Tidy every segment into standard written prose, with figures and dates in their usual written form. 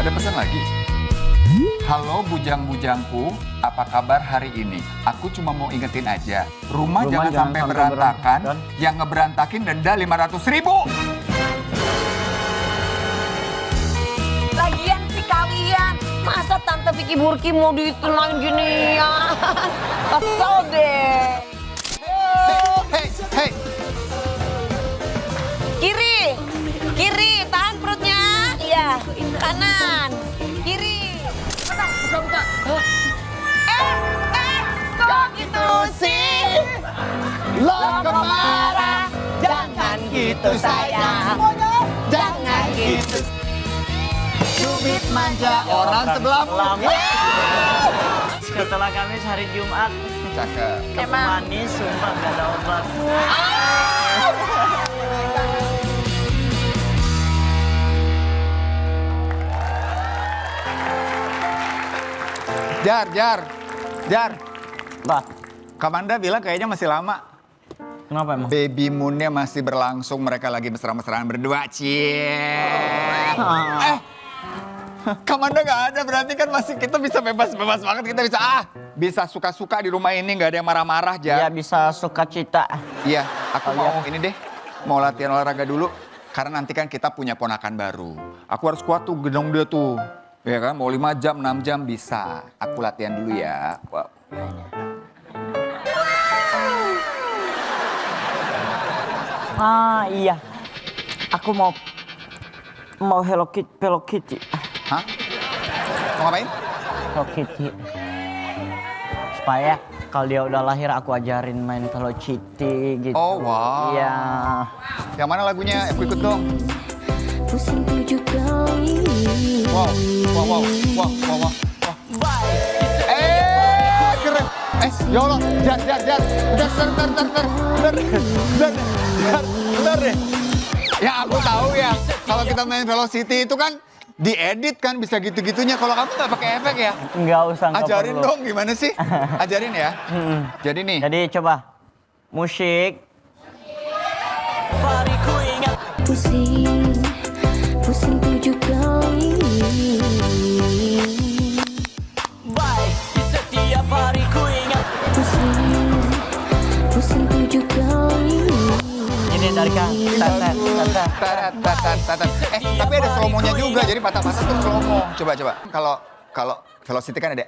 Ada pesan lagi. Halo bujang-bujangku, apa kabar hari ini? Aku cuma mau ingetin aja, rumah jangan sampai berantakan, yang ngeberantakin denda 500.000. Lagian sih kalian, masa Tante Vicky Burki mau ditenang gini ya? Kesel deh. Hei, Kiri, tahan perutnya. Iya, kanan, kiri. Buka. Kok gitu sih? Lo kemarah, jangan gitu sayang. Jangan gitu. Cubit manja orang sebelahmu. Setelah Kamis hari Jumat, Cakep. kamu manis, sumpah gak ada obat. Jar. Bah, Kamanda bilang kayaknya masih lama. kenapa emang? Baby moonnya masih berlangsung, mereka lagi mesra-mesraan berdua. Cie. Kamanda nggak ada, berarti kan masih kita bisa bebas banget. Kita bisa suka-suka di rumah ini, nggak ada yang marah-marah, Ya Jar. bisa suka cita. Iya, aku mau ini deh, mau latihan olahraga dulu. Karena nanti kan kita punya ponakan baru. Aku harus kuat tuh, gendong dia tuh. Ya kan, mau 5 jam, 6 jam bisa. Aku latihan dulu ya. Wow. Ah iya, aku mau Hello Kitty. Hah? Mau ngapain? Hello Kitty. Supaya kalau dia udah lahir aku ajarin main Hello Kitty gitu. Oh, wow. Iya. Yang mana lagunya? Aku ikut dong. Pusing 7 kali. Wow. Keren. Ya Allah, Jar. Bentar deh. Ya aku tahu ya, kalau kita main Velocity itu kan diedit kan bisa gitu-gitunya. Kalau kamu nggak pakai efek ya? Nggak usah, nggak Ajarin perlu. dong gimana sih? Ajarin ya. Jadi nih. Jadi coba musik. Pusing 7 kali. Pusing 7 kali. Ini dari kan. Tapi ada slow-mo-nya juga, jadi patah-patah tuh slow-mo. Coba. Kalau Velocity kan ada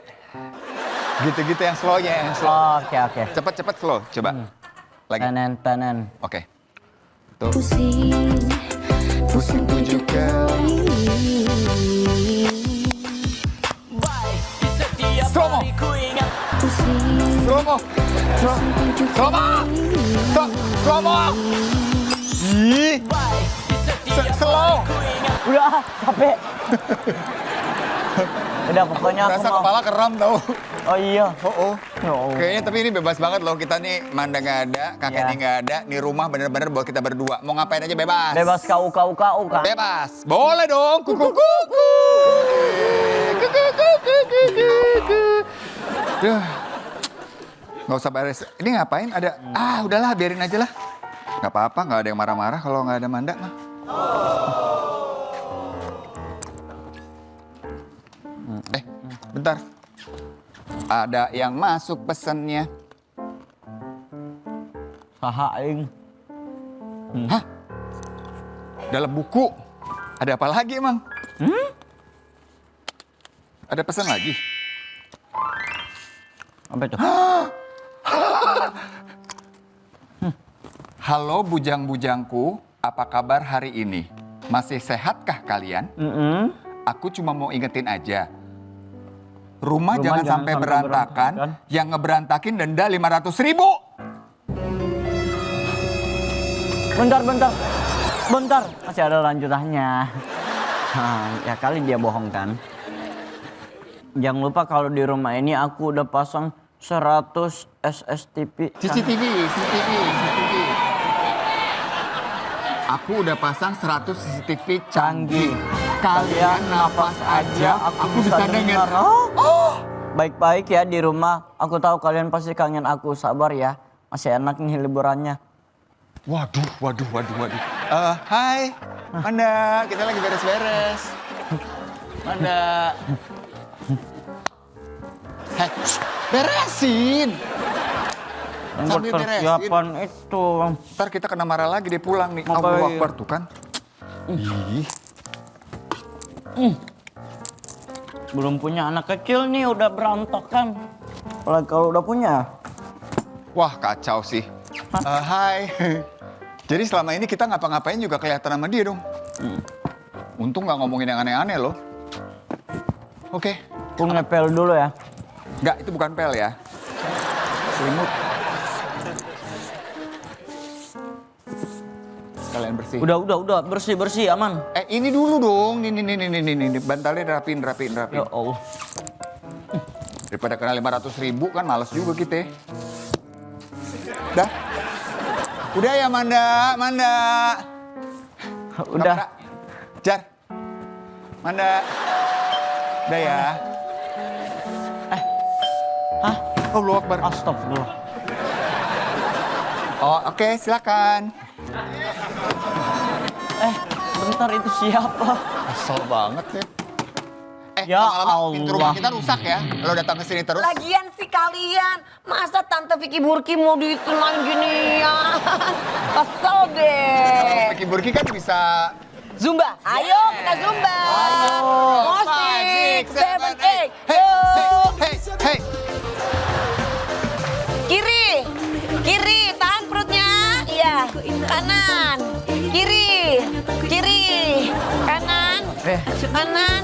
gitu-gitu yang slow-nya, yang slow. Oh, oke. Cepet slow, coba. Lagi. Tanan. Oke. Tuh. Pusing 7 kali. Slow-mo. Ih. Slow. Udah, capek. Udah pokoknya aku Rasa mau. kepala kram tau. Oh iya. Oh. Oh. Kayaknya tapi ini bebas banget loh. Kita nih Manda nggak ada, kakeknya Ya. nggak ada. Nih rumah bener-bener buat kita berdua. Mau ngapain aja bebas. Bebas kau kan. Bebas. Boleh dong. Kuku. Duh. Nggak usah beres. Ini ngapain? Ada. Udahlah biarin aja lah. Nggak apa-apa. Nggak ada yang marah-marah kalau nggak ada Manda mah. Bentar. Ada yang masuk pesannya. Saha aing. Hah? Dalam buku? Ada apa lagi emang? Ada pesan lagi? Apa itu? Halo bujang-bujangku, apa kabar hari ini? Masih sehatkah kalian? Aku cuma mau ingetin aja. Rumah jangan sampai berantakan, yang ngeberantakin denda 500.000. Bentar. Masih ada lanjutannya. Ya kali dia bohong kan. Jangan lupa kalau di rumah ini aku udah pasang 100 SSTV. CCTV. Aku udah pasang 100 CCTV canggih. Kalian nafas aja, aku bisa dengar. Baik-baik ya di rumah. Aku tahu kalian pasti kangen aku. Sabar ya. Masih enak nih liburannya. Waduh. Hai, Manda, kita lagi beres-beres. Manda. Hei, beresin. Yang buat Sambil beresin. persiapan itu. Ntar kita kena marah lagi dia pulang nih. Ngapain? Allahu Akbar tuh kan. Ih. Belum punya anak kecil nih udah berantakan. Apalagi kalau udah punya. Wah kacau sih. Hai. Jadi selama ini kita ngapa-ngapain juga kelihatan sama dia dong. Untung nggak ngomongin yang aneh-aneh loh. Oke. Aku ngepel dulu ya. Nggak, itu bukan pel ya. Selimut. Kalian bersih. Udah bersih aman. Ini dulu dong. Nih. Bantalnya rapin. Ya Allah. Daripada kena 500.000 kan males juga kita. Dah. Udah ya Manda. Udah. Kapra. Jar. Manda. Udah ya. Hah? Allahu Akbar. Astagfirullah. Oh, oke, silakan. Bentar itu siapa? Asal banget ya. Ya lama-lama pintu rumah Allah. kita rusak ya. Lo datang ke sini terus. Lagian sih kalian, masa Tante Vicky Burki mau ditunain gini ya? Kesel deh. Vicky Burki kan bisa. Zumba, ayo kita Zumba. Musik, 7, 8. Hey. Kiri, tahan perutnya. Iya, kanan. Kiri, kanan. Kanan.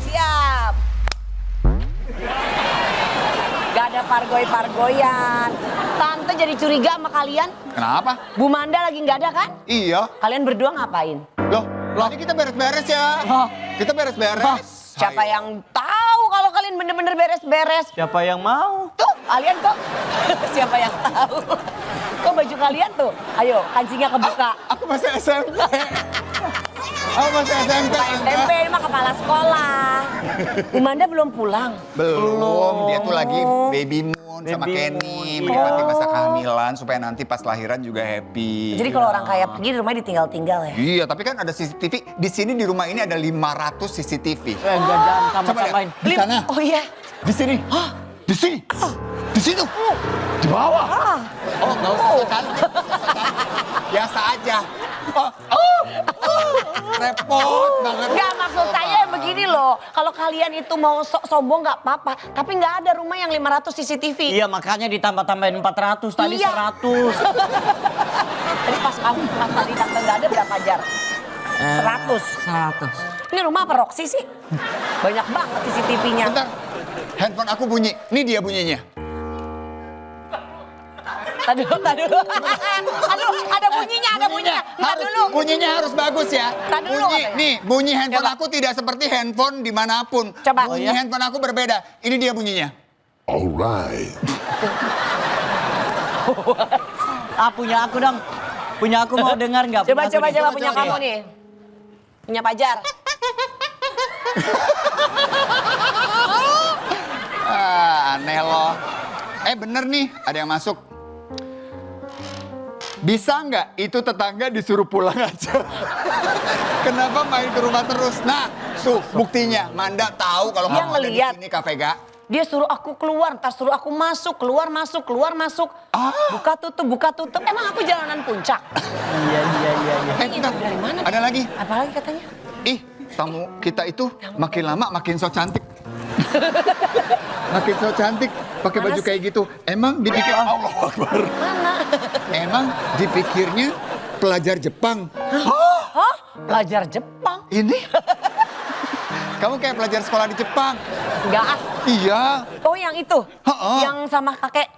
Siap. Gak ada pargoy-pargoyan. Tante jadi curiga sama kalian. Kenapa? Bu Manda lagi nggak ada kan? Iya. Kalian berdua ngapain? Loh, ini kita beres-beres ya. Hah? Kita beres-beres. Siapa Ayo. yang tahu kalau kalian bener-bener beres-beres? Siapa yang mau? Tuh, kalian kok. Siapa yang tahu? Kok baju kalian tuh? Ayo, kancingnya kebuka. Aku masih SMP. Aku masih SMP. Pak SMP ini mah kepala sekolah. Bu Manda belum pulang. Belum, dia tuh lagi baby moon sama Baby Kenny. moon, Menikmati iya. masa kehamilan supaya nanti pas lahiran juga happy. Jadi kalau orang kaya pergi di rumahnya ditinggal-tinggal ya? Iya, tapi kan ada CCTV. Di sini di rumah ini ada 500 CCTV. Enggak jangan Coba tambah-tambahin. lihat. Di sana. Oh iya. Di sini. Di sini. Di situ. Di bawah. Oh, nggak usah so cantik. Biasa aja. Repot banget. Enggak, maksud saya begini loh. Kalau kalian itu mau sok sombong nggak apa-apa. Tapi nggak ada rumah yang 500 CCTV. Iya makanya ditambah-tambahin 400 tadi Iya. 100. Tadi pas tadi tante nggak ada berapa jar? 100. 100. Ini rumah apa Roxy sih? Banyak banget CCTV-nya. Bentar. Handphone aku bunyi. Ini dia bunyinya. Tadi dulu. Aduh, ada bunyinya. Ntar dulu. Bunyinya harus bagus ya. Tar dulu Bunyi, katanya. nih, bunyi handphone Coba. aku tidak seperti handphone dimanapun. Coba. Bunyi Oh, ya? handphone aku berbeda. Ini dia bunyinya. Alright. Punya aku dong. Punya aku mau dengar nggak? Coba Punya aku nih. punya kamu nih. Punya Pajar. Aneh loh. Bener nih, ada yang masuk. Bisa nggak itu tetangga disuruh pulang aja? Kenapa main ke rumah terus? Nah, tuh buktinya. Manda tahu kalau Dia kamu ada di ngeliat. sini, Kak Vega. Dia suruh aku keluar, ntar suruh aku masuk, keluar masuk. Buka tutup. Emang aku jalanan puncak? Iya. Bentar. Dari mana? Ada lagi. Apa lagi katanya? Ih, tamu kita itu makin lama makin so cantik. Makin so cantik pakai Mana baju sih? kayak gitu. Emang dipikir Allah Akbar. Mana? Emang dipikirnya pelajar Jepang. Hah? Pelajar Jepang? Ini? Kamu kayak pelajar sekolah di Jepang. Enggak ah. Iya, Oh yang itu? Ha-ha. Yang sama kakek?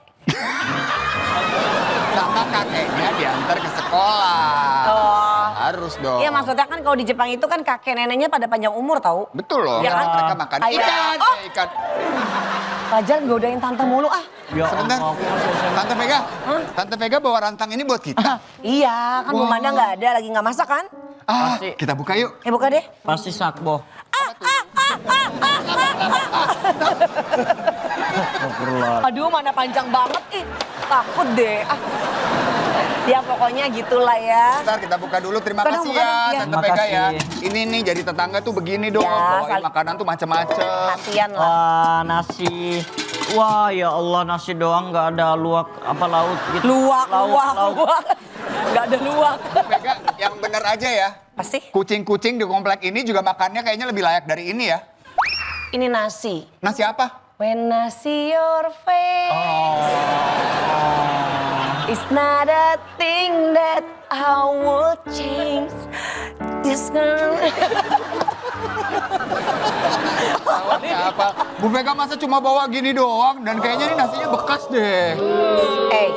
sama kakeknya diantar ke sekolah. Oh. Harus dong. Iya maksudnya kan kalau di Jepang itu kan kakek neneknya pada panjang umur tahu. Betul loh. Ya kan? Mereka makan Ayam. ikan, Oh. ikan. Pajar godain tante mulu ah. Ya Sebentar. Allah, aku masih SMA. Tante Vega, Tante Vega bawa rantang ini buat kita. Iya kan Bu Manda nggak ada lagi nggak masak kan? Pasti. Kita buka yuk. Buka deh. Pasti sakbo. Aduh mana panjang banget ih. Takut deh. Ah. Ya pokoknya gitulah ya. Bentar kita buka dulu. Terima Buka dong, kasih buka ya, dong, iya. Tante Terima Vega ya. kasih. Ini nih jadi tetangga tuh begini dong. Ya, Bawain makanan tuh macem-macem. Perhatian lah. Wah, nasi. Wah, ya Allah, nasi doang nggak ada luak apa laut gitu. Luak. Gak ada luak. Vega, yang bener aja ya. Pasti? Kucing-kucing di komplek ini juga makannya kayaknya lebih layak dari ini ya. Ini nasi. Nasi apa? When I see your face, it's not a thing that I will change. Just Salahnya apa? Bu Vega masa cuma bawa gini doang dan kayaknya ini nasinya bekas deh.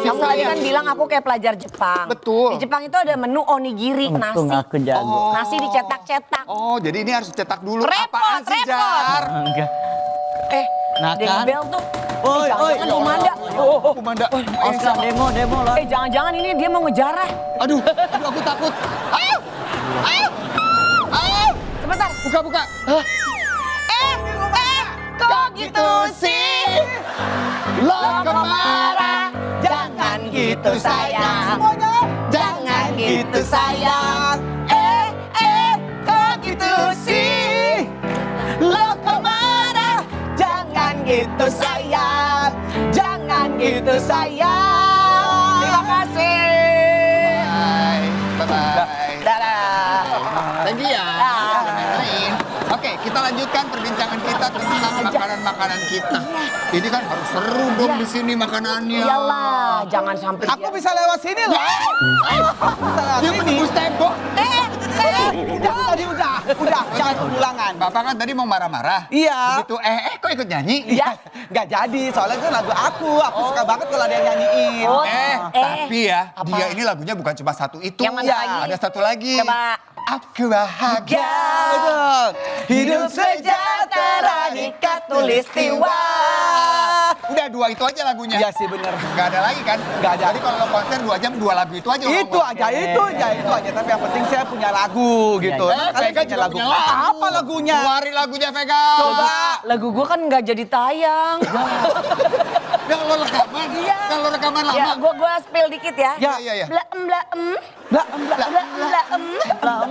kamu tadi kan bilang aku kayak pelajar Jepang. Betul. Di Jepang itu ada menu onigiri, Untung nasi. aku jago. Nasi dicetak-cetak. Oh, jadi ini harus cetak dulu. Repot, Apaan sih, repot. Jar? Enggak. Nah, Dari kan? bel tuh. Oi, oi. Jangan Umanda. Kumanda. Oscar demo lah. Jangan-jangan ini dia mau ngejar. Aduh, aku takut. Ayo! Sebentar. Buka. Kok gitu sih? Lo Marah, jangan gitu sayang. Jangan gitu sayang. Kok gitu sih? Lo kemana? Jangan gitu sayang. Jangan gitu sayang. Terima kasih. Bye-bye. Dadah. Thank you ya. Main. Oke, kita lanjutkan perbincangan kita tentang makanan-makanan kita. Ini kan harus seru dong di sini makanannya. Iyalah, jangan sampai Aku bisa lewat sini loh. Bisa lewat Dia sini. menembus tembok. Udah, jangan ulangan. Bapak kan tadi mau marah-marah. Iya. Begitu kok ikut nyanyi? Iya, nggak jadi. Soalnya itu lagu aku. Aku suka banget kalau ada yang nyanyiin. Oh, Tapi ya, apa? dia ini lagunya bukan cuma satu itu. Yang mana lagi? Ada satu lagi. Coba. Aku bahagia. Betul. Hidup sejahtera di katulistiwa. Udah dua itu aja lagunya. Iya sih bener. Gak ada lagi kan? Nggak ada. Jadi kalau lo konser 2 jam 2 lagu itu aja. Itu aja. Tapi yang penting saya punya lagu gitu. Vega Kalian juga punya lagu. Apa lagunya? Keluarin lagunya Vega. Coba. Lagu gue kan nggak jadi tayang. Kalau rekaman. Iya. Kalau rekaman lama. Ya, gue spill dikit ya. Iya. Blaem. Lah,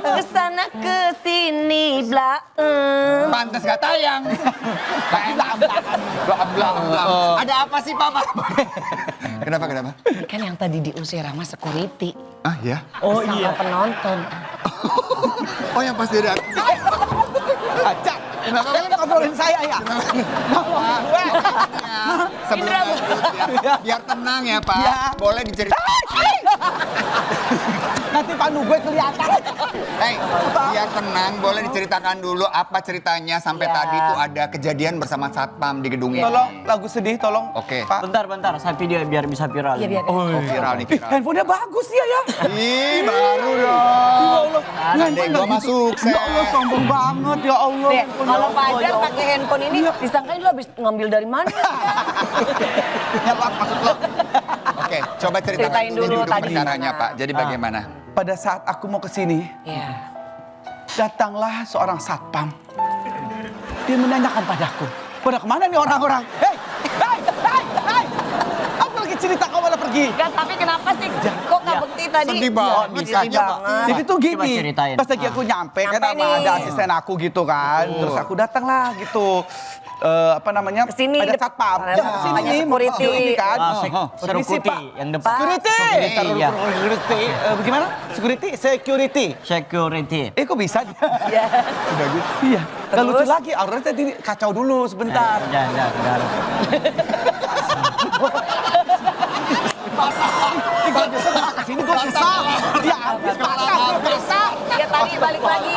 Kesana kesini blaem. Pantes gak tayang. Ada apa sih Papa? Kenapa? Ini kan yang tadi diusir sama security. Ah ya? Sama penonton. Oh yang pas dia datang. Acak. Kalian ngobrolin saya ya? Ngomongin gue. Sebelum Indra, lanjut ya, biar tenang ya Pak. Ya. Boleh diceritain. Nanti panu gue kelihatan. Hei, biar tenang, boleh diceritakan dulu apa ceritanya sampai Ya. tadi itu ada kejadian bersama satpam di gedung ini. Tolong lagu sedih, tolong. Oke. Pak. Bentar, saya video biar bisa viral. Iya, biar. Oh, viral nih, viral. Handphonenya bagus dia ya. Ih, baru dong. Adek gua mah sukses. Ya Allah, sombong banget ya Allah. Dek, kalau Fajar pakai handphone ini disangkain lo habis ngambil dari mana? Nyelak maksud lo. Oke, coba ceritakan Ceritain dulu dulu tadi perkaranya gimana. Pak. Jadi bagaimana? Pada saat aku mau ke sini, Iya. datanglah seorang satpam. Dia menanyakan padaku, pada kemana nih orang-orang? Hei! Aku lagi cerita kau malah pergi. Kan tapi kenapa sih? Kok Kak Bekti tadi? Sedih banget, Sedih bisa banget. Jadi tuh Coba gini, ceritain. pas lagi aku nyampe kan Nyampe sama nih. ada asisten aku gitu kan. Terus aku datang lah gitu. Apa namanya? Kesini, ada satpam. ada Ya, kesini banyak nih, security. ini kan. Serukuti Permisi, Pak. yang depan. Security. Iya. Security. Bagaimana? Security. Security. Kok bisa? Iya. Udah gitu. Iya. Gak Terus? lucu lagi. Aurora tadi kacau dulu sebentar. Udah. Gak bisa kesini gue bisa. Dia habis bisa. Ya tadi balik lagi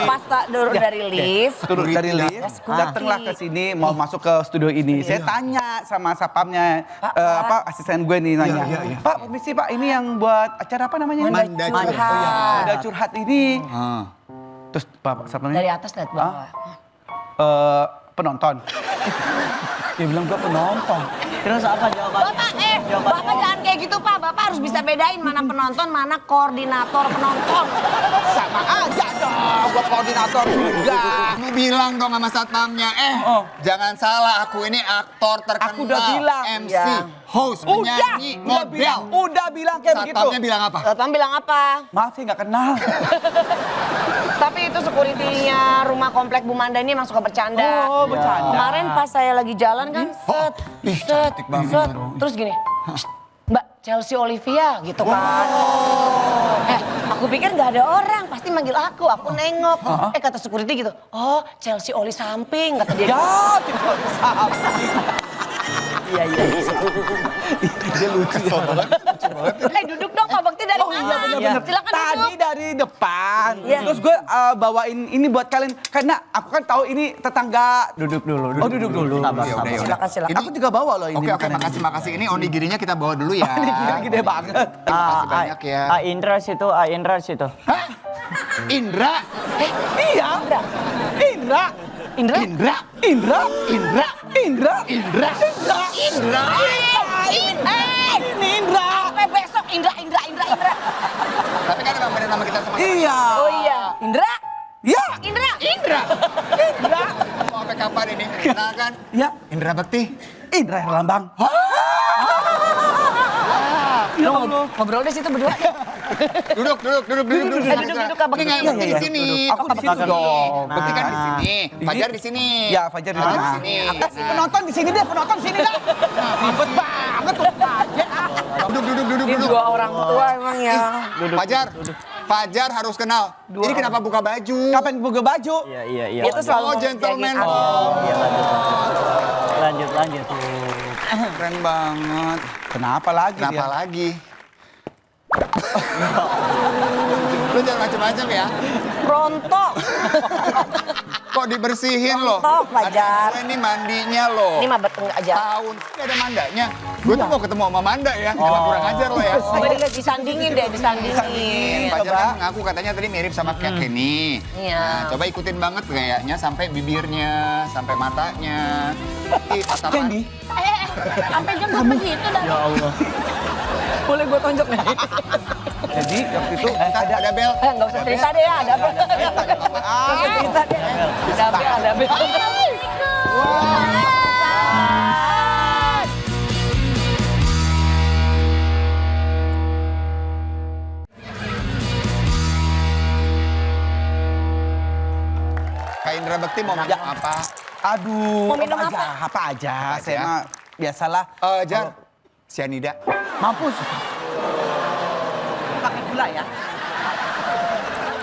pas turun dari lift. Turun dari lift, Security. datanglah ke sini mau masuk ke studio ini. Saya tanya sama satpamnya, asisten gue nih nanya. Pak, permisi Pak, ini yang buat acara apa namanya? Manda Curhat. Manda Curhat ini. Ah. Terus Bapak satpamnya, Dari atas lihat bawah. penonton. Dia bilang gue penonton. Terus apa jawabannya? Bapak jangan kayak gitu Pak. Bapak harus bisa bedain mana penonton, mana koordinator penonton. Sama aja dong, gue koordinator juga. Kamu bilang dong sama satpamnya, jangan salah, aku ini aktor terkenal. Aku udah bilang. MC, Ya. host, penyanyi, model. Udah bilang kayak begitu. Satpamnya bilang apa? Satpam bilang apa? Maaf saya nggak kenal. Tapi itu security-nya rumah komplek Bu Manda ini emang suka bercanda. Oh, bercanda. Kemarin pas saya lagi jalan kan, set, Ih, set, cantik banget. set. Terus gini, Mbak Chelsea Olivia gitu kan. Aku pikir nggak ada orang, pasti manggil aku nengok. Kata security gitu, oh Chelsea Oli samping, kata dia. Ya, tidak bisa. Iya. Dia lucu banget. Duduk dong Pak Bakti dari mana? bener-bener. Silakan Tadi duduk. dari depan. Iya. Terus gue bawain ini buat kalian. Karena aku kan tahu ini tetangga. Duduk dulu. Oh, duduk dulu. Sabar. Yaudah, yaudah. Silakan. Ini- Aku juga bawa loh ini. Oke, makanan ini. makasih. Ini onigirinya kita bawa dulu ya. Gede banget. Terima kasih banyak ya. Indra situ. Hah? Indra? Iya. Indra. Indra? Indra. Indra. Indra. Indra. Indra. Indra. Ini Indra. Sampai besok Indra. Tapi kan emang bener nama kita sama. Iya. Oh iya, Indra. Iya. Indra. Indra. Mau sampai kapan ini? Kenal kan? Iya. Indra Bekti. Indra Herlambang. Lo ngobrol di situ berdua. Duduk. duduk, Kak Bekti. Ini nggak Bekti di sini. Aku di situ dong. Bekti kan di sini. Fajar di sini. Ya, Fajar di Fajar mana? sini. Penonton di sini deh, penonton sini dah. Ribet banget tuh aja. Duduk. Ini dua orang tua emang ya. Fajar harus kenal. Ini kenapa buka baju? Kapan buka baju? Iya. Dia tuh selalu Oh, mau gentleman. jagain aku. Lanjut. Keren banget. Kenapa lagi Kenapa dia? lagi? Lu jangan macam-macam ya. Rontok. Kok dibersihin loh? Rontok, Fajar. Ada gue ini mandinya loh. Ini mah betul aja. Tahun ini ada mandanya. Gue tuh mau ketemu sama Manda ya. Jangan kurang ajar lo ya. Coba disandingin deh, disandingin. Fajar kan mengaku katanya tadi mirip sama kayak Kenny. Iya. Nah, coba ikutin banget kayaknya sampai bibirnya, sampai matanya. Tatapan. Candy. Sampai jemput begitu dah. Ya Allah. Boleh gue tonjok nih? Jadi waktu itu Ada bel. Nggak usah cerita deh ya, ada bel. Nggak usah cerita deh. Ada bel. Kak Indra Bekti mau makan apa? aduh, Mau minum aja, apa aja. Saya mah biasalah. Jar, Cyanida. Mampus. Pakai gula ya.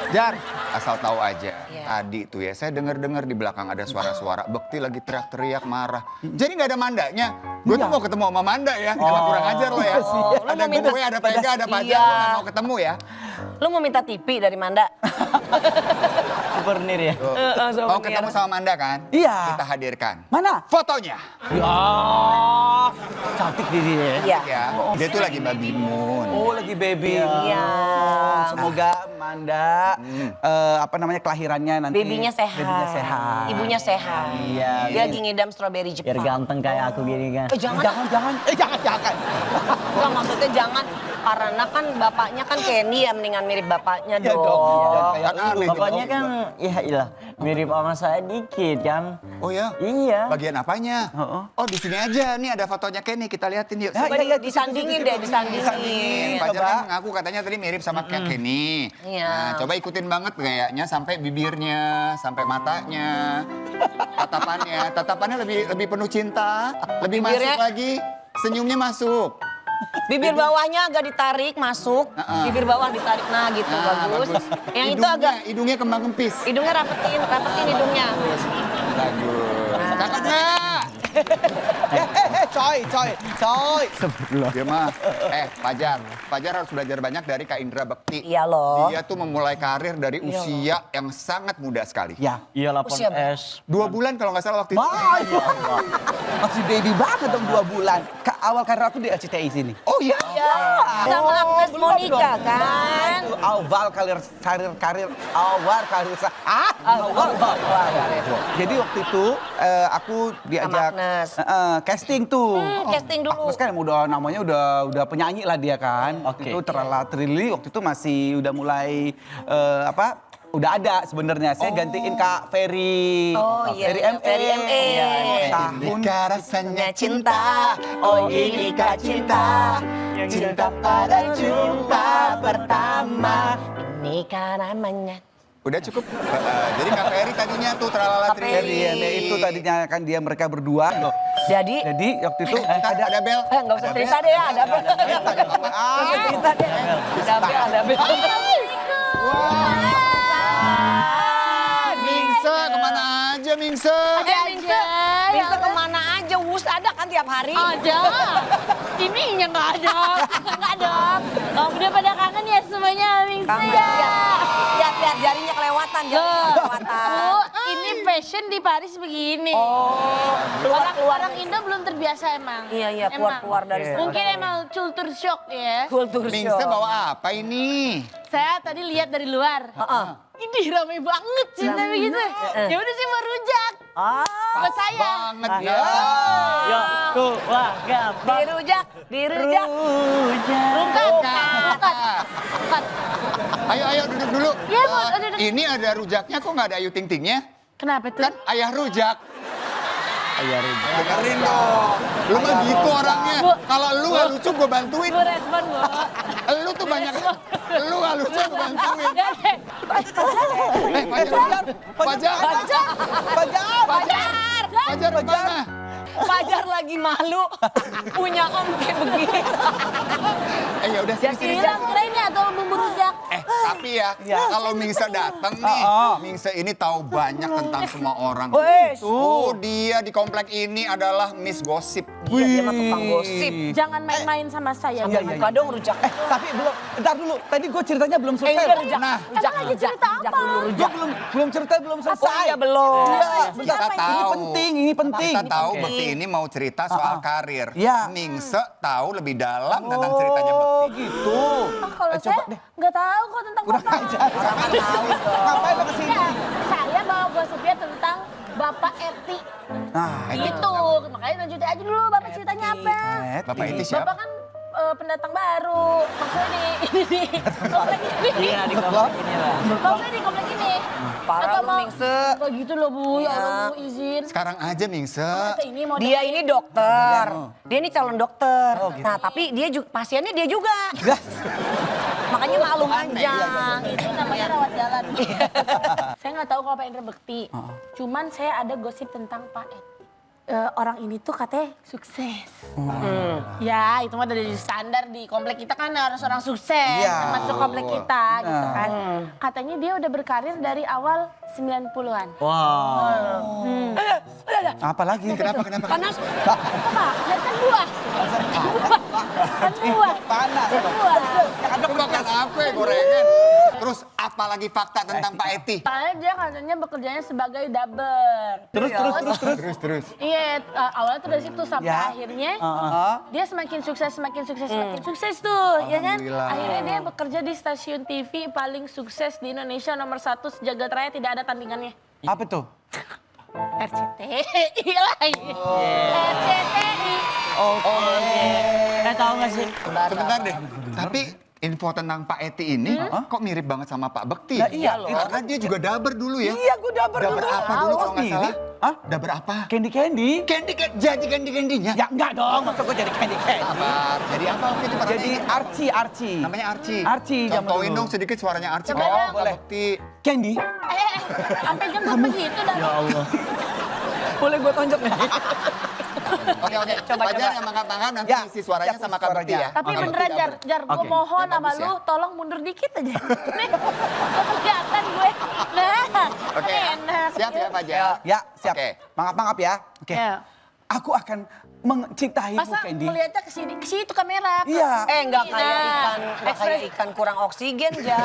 Jar, asal tahu aja. Iya. Tadi tuh ya, saya dengar-dengar di belakang ada suara-suara Bekti lagi teriak-teriak marah. Jadi nggak ada mandanya. Gue tuh mau ketemu sama Manda ya. Jangan kurang ajar lo ya. Lu Ada mau minta- gue, ada Pega, ada Fajar. Iya. Lo nggak mau ketemu ya. Lu mau minta TV dari Manda? Souvenir ya. Mau ketemu sama Manda kan? Iya. Kita hadirkan. Mana? Fotonya. Ya, cantik diri ya. Iya. Ya, dia tuh lagi baby moon. Oh, lagi baby. Iya. Semoga Manda apa namanya kelahirannya nanti. Babynya sehat. Babynya sehat. Ibunya sehat. Iya. Dia lagi ngidam strawberry Biar Jepang. ganteng kayak aku gini kan. Jangan. Jangan. Enggak, maksudnya jangan. Karena kan bapaknya kan Kenny ya, mendingan mirip bapaknya Iya dong. dong, iya, kayak Kan aneh Bapaknya gitu. kan ya ilah mirip sama saya dikit kan. Oh ya? Iya. Bagian apanya? Oh di sini aja. Nih ada fotonya Kenny. Kita liatin yuk. Coba disandingin deh, disandingin. Fajar Coba. kan mengaku katanya tadi mirip sama kayak Kenny. Iya. Nah, coba ikutin banget kayaknya sampai bibirnya, sampai matanya, tatapannya lebih penuh cinta, lebih Bibirnya? masuk lagi, senyumnya masuk. Bibir bawahnya agak ditarik, masuk. Bibir bawah ditarik, nah gitu, Nah, bagus. Yang itu Hidungnya- agak, hidungnya kembang kempis. hidungnya rapetin hidungnya. Bagus. Cakep nggak? Coy. Dia mah, Fajar harus belajar banyak dari Kak Indra Bekti. Iya loh. Dia tuh memulai karir dari usia yang sangat muda sekali. Ya. Iya Usia 8S. 2 bulan kalau nggak salah waktu itu. Masih baby banget dong 2 bulan. awal karir aku di RCTI sini. Oh iya. Sama Agnes belum Monica dong. kan? Itu awal karir karir. Jadi waktu itu aku diajak Agnes. casting tuh. Casting dulu. Agnes kan namanya udah penyanyi lah dia kan. Waktu itu Trala Trilly waktu itu masih udah mulai udah ada sebenarnya. Saya gantiin Kak Ferry. Oh iya, Ferry iya, MA. Ferry MA. Tahun Inikah rasanya cinta, oh inikah cinta, cinta pada jumpa pertama. Inikah namanya. Udah cukup. Jadi Kak Ferry tadinya tuh Tralala Kak Tri. Ferry MA itu tadinya kan dia mereka berdua loh. Jadi Waktu itu Ada bel. nggak usah cerita deh ya, ada bel. Nggak usah cerita deh. Ada bel. Mingse kemana aja Mingse? Bisa kemana aja, Wus ada kan tiap hari. Ada. Ininya nggak ada. Nggak dong. Oh, udah pada kangen ya semuanya, Mingse Kangen, ya. Lihat jarinya kelewatan, Bu, ini fashion di Paris begini. Oh, keluar. Orang Indo belum terbiasa emang. Iya, Emang. keluar dari sana. Mungkin emang culture shock ya. Kultur Mingse bawa apa ini? Saya tadi lihat dari luar. Ini ramai banget sih tapi gitu. Ya udah sih mau rujak. Buat saya. Banget ya. Yo, tuh, wah, gampang. Dirujak. Rungkat. Ayo duduk dulu. Iya, Bu, duduk. Ini ada rujaknya kok nggak ada Ayu Ting Tingnya? Kenapa tuh? Kan ayah rujak. Ayah rujak. Dengerin dong. Lu mah gitu orangnya. Bu. Kalau lu nggak lucu gue bantuin. Bu respon, Bu. Lu tuh banyak. Lu nggak lucu gue bantuin. Ya deh. Fajar mana? Fajar lagi malu. Punya om kayak begini. Ya udah sini. Hilang kerennya atau bumbu rujak. Tapi ya, kalau Mingse datang nih, Mingse ini tahu banyak tentang semua orang. Oh, dia di komplek ini adalah Miss Gosip. Iya, dia mah tukang gosip. Jangan main-main sama saya. Buka dong rujak. tapi belum. Bentar dulu. Tadi gue ceritanya belum selesai. Ini rujak. Nah, Emang lagi cerita apa? Gue belum cerita belum selesai. Iya belum. kita tahu. Ini penting. Kita tahu Bekti ini mau cerita soal karir. Iya. Mingse tahu lebih dalam tentang ceritanya Bekti. Oh gitu. Kalau saya nggak tahu kok tentang Kurang Bapak. ajar. Ngapain lo kesini? Ya, saya bawa gosipnya tentang Bapak Eti. Nah, Gitu. Makanya lanjutin aja dulu Bapak ceritanya apa. Bapak itu siapa? Bapak kan pendatang baru. Maksudnya di komplek ini. Iya, di komplek ini lah. Maksudnya di komplek ini. Parah Atau lu, mau- Mingse. Nggak gitu loh Bu, ya Allah Bu, izin. Sekarang aja Mingse. Ini mau Dia ini dokter. Dia ini calon dokter. gitu. Nah, tapi dia juga pasiennya dia juga. Makanya maklum aja. itu namanya rawat jalan. Saya nggak tahu kalau Pak Indra Bekti. Cuman saya ada gosip tentang Pak Eti. Orang ini tuh katanya sukses. Ya, itu mah dari standar di komplek kita kan harus orang sukses. Iya. Masuk komplek kita gitu kan. Katanya dia udah berkarir dari awal 90-an. Wow. apa lagi? Kenapa? Panas. Apa? Lihat kan buah. Kan buah. Panas. Buah. Lu makan apa gorengan? Terus apalagi fakta tentang Pak Eti? Soalnya dia katanya bekerjanya sebagai dabber. Terus. Iya, awalnya tuh dari situ sampai Ya. akhirnya Heeh. dia semakin sukses tuh, ya kan? Alhamdulillah. Akhirnya dia bekerja di stasiun TV paling sukses di Indonesia nomor 1 sejagat raya, tidak ada tandingannya. Apa tuh? RCTI lagi. RCTI. Tahu nggak sih? Sebentar deh. Tapi info tentang Pak Eti ini kok mirip banget sama Pak Bekti? Lah, iya loh. Karena dia juga daber dulu ya. Iya, gue daber dulu. Daber apa dulu kalau nggak salah? Hah? Daber apa? Candy. Jadi candy-candinya? Ya enggak dong, masa gue jadi candy. Sabar. Jadi apa waktu itu? Jadi Archie. Namanya Archie. Archie zaman Contohin dulu. dong sedikit suaranya Archie. Coba Kayak dong. Pak Boleh. Bekti. Candy. Sampai jam berapa gitu dah. Ya Allah. Boleh gue tonjok nih. Oke. Coba. Fajar yang angkat tangan nanti Ya, isi suaranya ya, sama Kak Bekti ya. Tapi Oke. beneran Jar, gue Oke. mohon Ya, sama bagus lu, ya. tolong mundur dikit aja. Nih, kelihatan gue. Nah, Oke. enak. Siap ya Fajar? Ya, siap. Oke. Mangap ya. Oke. Ya. Aku akan mencintaimu, Masa Candy. melihatnya ke situ kamera. Iya. Enggak kayak Nah, ikan, nggak kayak ikan kurang oksigen, Ja.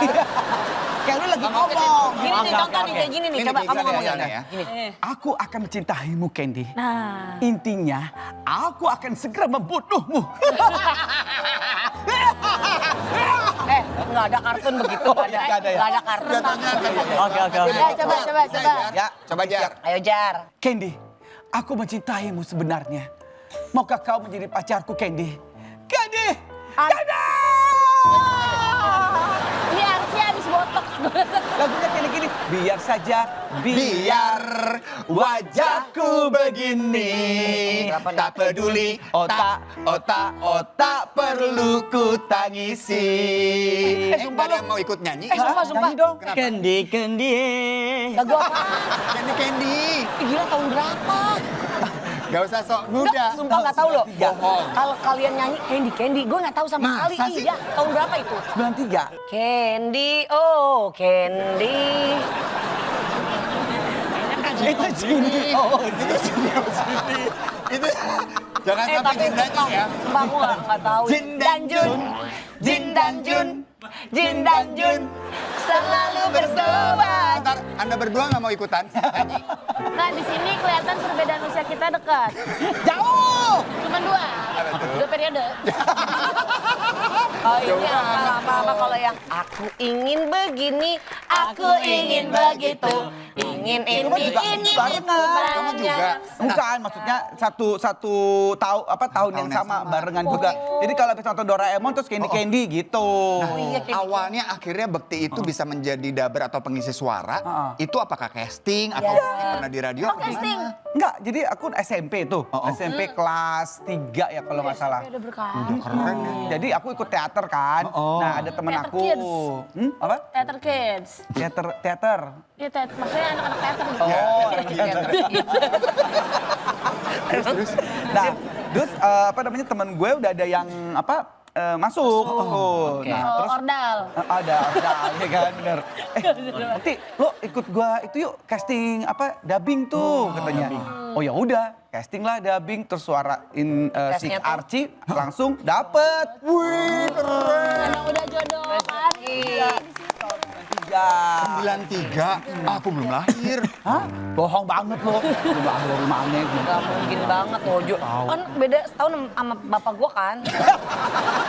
Kayak lu lagi ngomong. Gini nih, contoh nih kayak gini nih. Coba kamu ngomong ya. ya. Gini. Aku akan mencintaimu, Candy. Nah. Intinya, aku akan segera membunuhmu. Nggak ada kartun begitu, nggak ada. nggak ada ya? Nggak ada kartun. Oke. Ya, coba. Ya, Coba Jar. Ayo, Jar. Candy, aku mencintaimu sebenarnya. Maukah kau menjadi pacarku, Candy? Candy! Candy! Ini harusnya habis botox. Lagunya kayak gini. Biar saja, biar wajahku begini. Tak peduli otak perlu ku tangisi. Sumpah ada yang mau ikut nyanyi? Sumpah. Nyanyi dong. Kendi. Lagu apa? Candy. Ih, gila tahun berapa? Gak usah sok Nggak, muda. sumpah nggak tahu loh. Bohong. Kalau kalian nyanyi Candy, gue nggak tahu sama sekali. Masa sih? Iya, tahun berapa itu? 93. Candy, oh Candy. Itu sini. Oh, Itu jangan sampai Tapi Jin dan Jun ya. sumpah gue nggak tahu. Jin dan Jun. Jin dan Jun, selalu bersobat. Ntar Anda berdua nggak mau ikutan nyanyi? Nah, di sini kelihatan perbedaan usia kita dekat. jauh. Cuma 2 periode. Oh ini apa kalau yang aku ingin begini, aku ingin begitu, ingin ini, ingin itu Kamu juga. Bukan, maksudnya satu tahun yang sama barengan juga. Jadi kalau habis nonton Doraemon terus Candy gitu. Awalnya akhirnya Bekti itu bisa menjadi daber atau pengisi suara. Itu apakah casting atau mungkin pernah di radio? atau Casting. gimana? Enggak, jadi aku SMP tuh. SMP kelas 3 ya kalau nggak salah. Udah berkali. Keren ya. Jadi aku ikut teater kan. Nah, ada temen Theater aku. kids. Apa? Theater kids. Teater. Iya, maksudnya anak-anak teater gitu. Nah, terus apa namanya temen gue udah ada yang masuk. Nah, terus Ordal. ada ya kan bener. Nanti lo ikut gua itu yuk casting dubbing tuh katanya. Oh ya udah, casting lah dubbing terus suarain si Tesnya tuh? Archie langsung dapet. Wih, keren. Emang udah jodoh kan? Iya. 93, aku belum lahir. Hah? Bohong banget lo. Belum lahir dari mana gitu. Gak mungkin banget loh, Jo. Kan beda setahun sama bapak gua kan.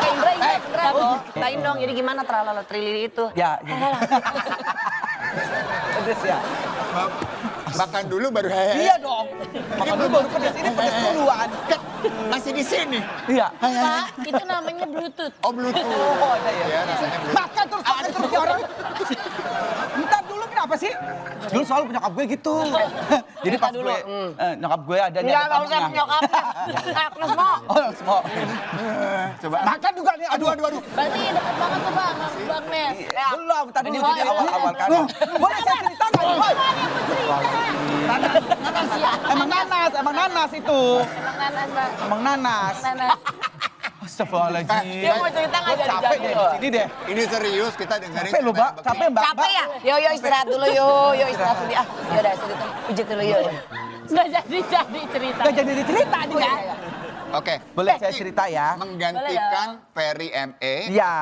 Kayak Indra loh. Ceritain dong, jadi gimana tralala trilili itu? Ya, jadi. Pedes ya. Makan dulu baru hehehe. Iya dong. Makan dulu baru pedes. Ini pedes duluan. Masih di sini. Iya. Pak, itu namanya Bluetooth. Oh, Bluetooth. Oh, ada ya. Ya, rasanya Bluetooth. Makan terus ya orang. Ntar dulu kenapa sih? Dulu soal nyokap gue gitu. Jadi pas dulu, gue, nyokap gue ada nih. Enggak, ada nggak usah tamunya. nyokapnya. Agnes mau. Oh, semua. Coba. Makan juga nih, aduh. Berarti dekat banget tuh Bang, sama Bang Nes. Belum, tadi Ini jadi mau, awal-awal kan. Boleh saya cerita nggak? Boy? Emang nanas itu. Emang nanas, Bang. Emang nanas. Nanas. Astagfirullahaladzim. Dia mau cerita nggak Gue jadi capek jadi deh loh. di sini deh. Ini serius kita dengerin. Capek lu, Mbak. Capek, Mbak. Capek ya? Yo istirahat dulu yo istirahat dulu. Ah, yaudah cerita. Pijit dulu yo. Nggak jadi cerita. Gak jadi cerita dia. Oke. Boleh saya cerita ya? Menggantikan Ferry ME. Iya.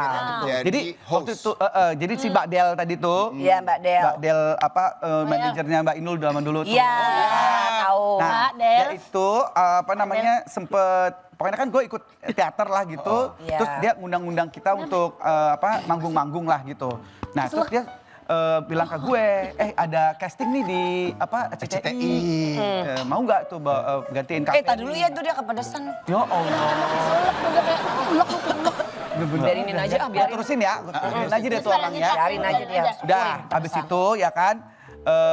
Jadi Jadi waktu host. itu, jadi si Mbak Del tadi tuh. Iya, Mbak Del. Mbak Del manajernya Mbak Inul zaman dulu tuh. Iya, tahu. Nah, Mbak Del. dia itu sempet pokoknya kan gue ikut teater lah gitu. Iya. Terus dia ngundang-ngundang kita untuk manggung-manggung lah gitu. Nah, terus dia bilang ke gue, ada casting nih di CTI. Mau nggak tuh gantiin kafe? Tadi dulu ya tuh dia kepedesan. Ya Allah. Biarinin aja, Gue biarin. terusin ya, gue terusin aja deh tuh orang ya. Biarin aja dia. Udah, habis itu ya kan,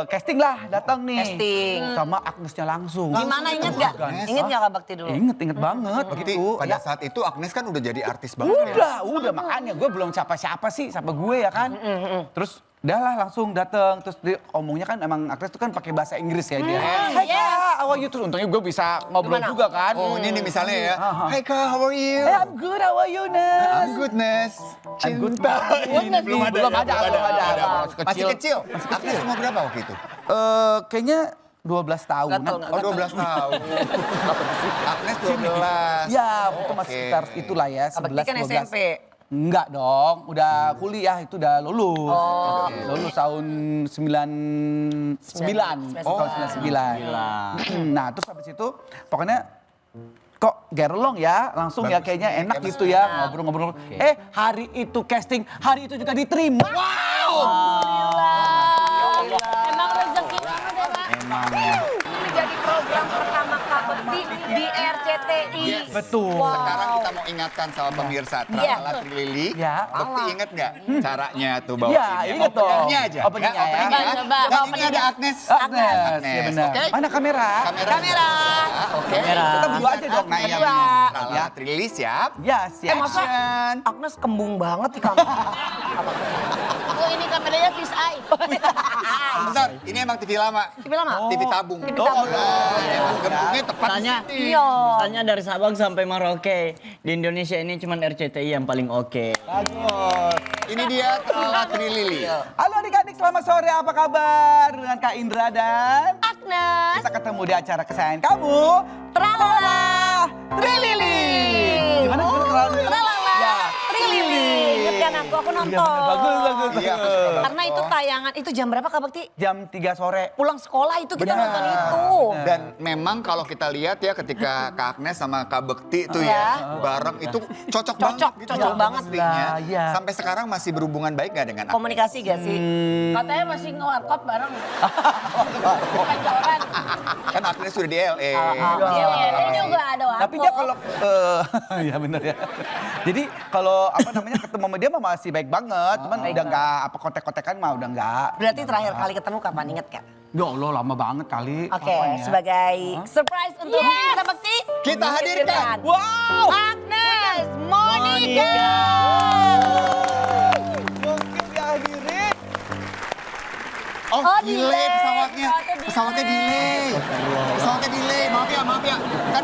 casting lah datang nih. Casting. Sama Agnesnya langsung. Gimana inget gak? Inget gak Kak Bakti dulu? Inget banget Bekti, begitu. pada Ya, saat itu Agnes kan udah jadi artis banget ya. udah makanya gue belum siapa-siapa sih sama gue ya kan. Terus udah lah langsung dateng, terus dia ngomongnya kan emang Agnes tuh kan pakai bahasa Inggris ya dia. Hai Kak, how are you? Terus untungnya gue bisa ngobrol Gimana? juga kan. Oh, ini misalnya ya. Hai Kak, how are you? Hey, I'm good, how are you, Nes? I'm goodness. I'm good. Ini belum ada. Belum ada. Masih kecil. Agnes umur berapa waktu itu? Kayaknya 12 tahun. Gatel, Oh 12 tahun. Agnes 12. Ya, itu masih sekitar itulah ya, Kak Bekti 11, kan 12. SMP. Enggak dong, udah kuliah itu udah lulus. Oh. Lulus tahun 99. Oh. Tahun 99. Nah, terus habis itu pokoknya kok gerelong ya, langsung ya kayaknya enak gitu ya ngobrol-ngobrol. Hari itu casting, hari itu juga diterima. Emang rezekinya udah Pak. Emang ya. Ini jadi program pertama Kak Bekti di RCTI. Betul. Sekarang kita mau ingatkan sama pemirsa Tralala Trilili. Ya. Bekti inget nggak caranya tuh bawa Ya, ini? inget dong. Openingnya aja. Openingnya ya. openingnya. Coba, Dan ini ada Agnes. Agnes, Agnes, ya benar. oke. Mana kamera? Kamera. Oke. Kamera. Kita berdua aja dong. Nah, iya Berdua. benar. Tralala Trilili siap. Ya, siap. Masa Action. Agnes kembung banget di kamar. Oh ini kameranya fish eye. Bentar, ini emang TV lama. TV lama? TV tabung. TV tabung. Emang gembungnya tepat di Tanya. sini. Iya. Tanya dari Sabang sampai Merauke. Di Indonesia ini cuma RCTI yang paling oke. Bagus. Ini dia Tralala Trilili. Halo adik-adik, selamat sore. Apa kabar? Dengan Kak Indra dan Agnes. kita ketemu di acara kesayangan kamu. Tralala. Trilili. Gimana Tralala? Tralala. Ya. Trilili. Ingat kan aku nonton. Bagus, bagus. Iya, aku suka banget. Karena itu tayangan, itu jam berapa Kak Bekti? Jam 3 sore. Pulang sekolah itu kita Benar. nonton itu. Dan memang kalau kita lihat ya ketika Kak Agnes sama Kak Bekti tuh Ya. ya bareng itu cocok banget gitu. cocok banget. chemistry-nya. Iya. Sampai sekarang masih berhubungan baik gak dengan Agnes? Komunikasi gak sih? Katanya masih nge-warkop bareng. Pacaran. Kan Agnes sudah di LA. Iya, ini juga ada warkop. Tapi dia kalau ya benar ya. Jadi kalau apa namanya ketemu sama dia mah masih baik banget, cuman udah nggak apa kontek-kontekan mah udah nggak. Berarti terakhir kali ketemu kapan, inget gak? Ya Allah lama banget kali. Oke, Kapan ya? sebagai surprise untuk Kak Bekti. Kita hadirkan. Wow. Agnes Monica. Mungkin dihadiri. Oh, delay delay. pesawatnya. Pesawatnya Pesawatnya delay. Pesawatnya delay. Maaf ya. Kan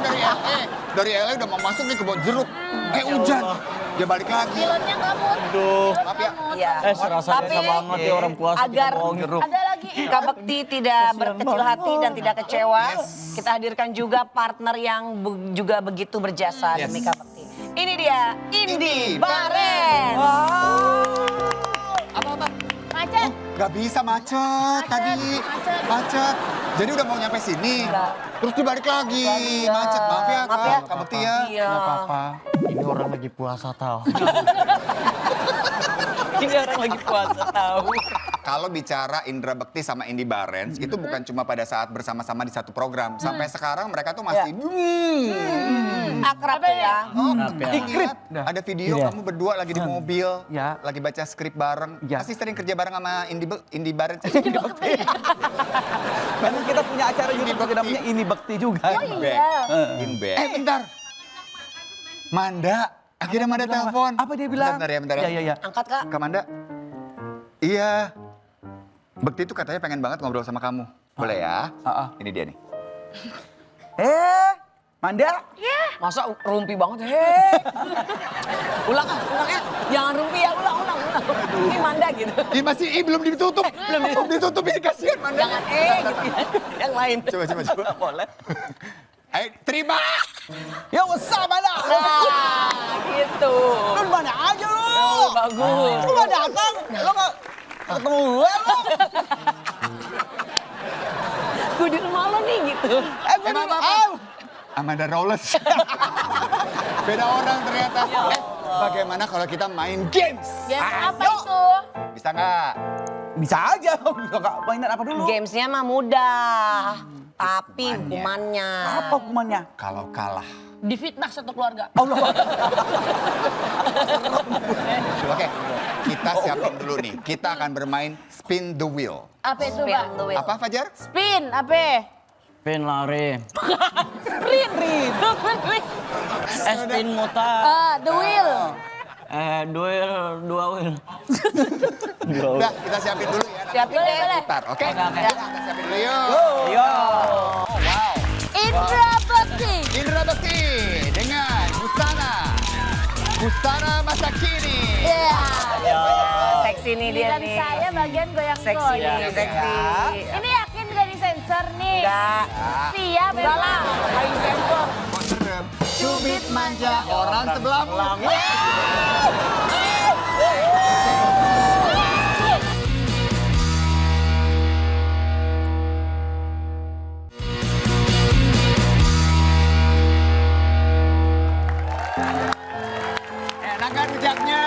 dari LA udah mau masuk nih ke Kebon Jeruk. Hujan. Dia balik lagi. Pilotnya ngamut. Maaf ya. Iya. Serasa Tapi desa banget ya orang puasa agar kita bohongin. Ada lagi. Kak Bekti tidak berkecil hati dan tidak kecewa, kita hadirkan juga partner yang juga begitu berjasa Yes. demi Kak Bekti. Ini dia, Indi Indi Barens. Apa-apa? Macet. Gak bisa macet tadi. Macet. Jadi udah mau nyampe sini. Terus dibalik lagi. Macet. Maaf ya Kak Bekti ya. Iya. Nggak apa-apa. Ini orang lagi puasa tahu. Ini orang lagi puasa tahu. Kalau bicara Indra Bekti sama Indi Barens itu bukan cuma pada saat bersama-sama di satu program. Sampai sekarang mereka tuh masih Akrab ya. Ingat ada video Iya. kamu berdua lagi di mobil, Ya. lagi baca skrip bareng. Ya. Pasti sering kerja bareng sama Indi Barens. Memang kita punya acara YouTube juga namanya Ini Bekti juga. Inback. Bentar. Manda, akhirnya Manda telepon. Apa dia bilang? Bentar ya. Iya. Angkat Kak. Kak Manda. Iya. Bekti tuh katanya pengen banget ngobrol sama kamu. Boleh ya? Ini dia nih. Manda? Masa rumpi banget, hei. Ulang ya. Jangan rumpi ya, ulang. Ini Manda gitu. Ini masih belum ditutup. belum ditutup ini kasihan Manda. Jangan gitu ya. Yang lain. Coba. Boleh. Ayo, terima. Ya usah Manda. Nah, gitu. Lu mana aja lu? Bagus. Lu gak datang? Lu gak ketemu gue lu? Gue di rumah lo nih gitu. Gue di Amanda Rawless. Beda orang ternyata. Bagaimana kalau kita main games? Game apa itu? Bisa nggak? Bisa aja. Gak mainan apa dulu? Gamesnya mah mudah. Tapi hukumannya. Apa hukumannya? Kalau kalah. Difitnah satu keluarga. Oke, kita siapin dulu nih. Kita akan bermain spin the wheel. Apa itu, Spin Mbak? the wheel. Apa Fajar? Spin, apa? Spin lari. Sprint. Spin mutar. The wheel. Dua wheel. Udah, kita siapin dulu ya. Siapin Boleh, deh. boleh. Bentar, oke? Ya. Kita siapin dulu yuk. Yo. Indra Bekti. Indra Bekti dengan Busana masa kini. Iya. Seksi nih dia Dan nih. saya bagian Seksi goyang-goyang. nih, seksi. Ini yakin gak disensor? sensor nih. Enggak. Siap Enggak emang. lah, kayu sensor. Kok serem? Cubit manja orang sebelahmu. Enak kan rujaknya?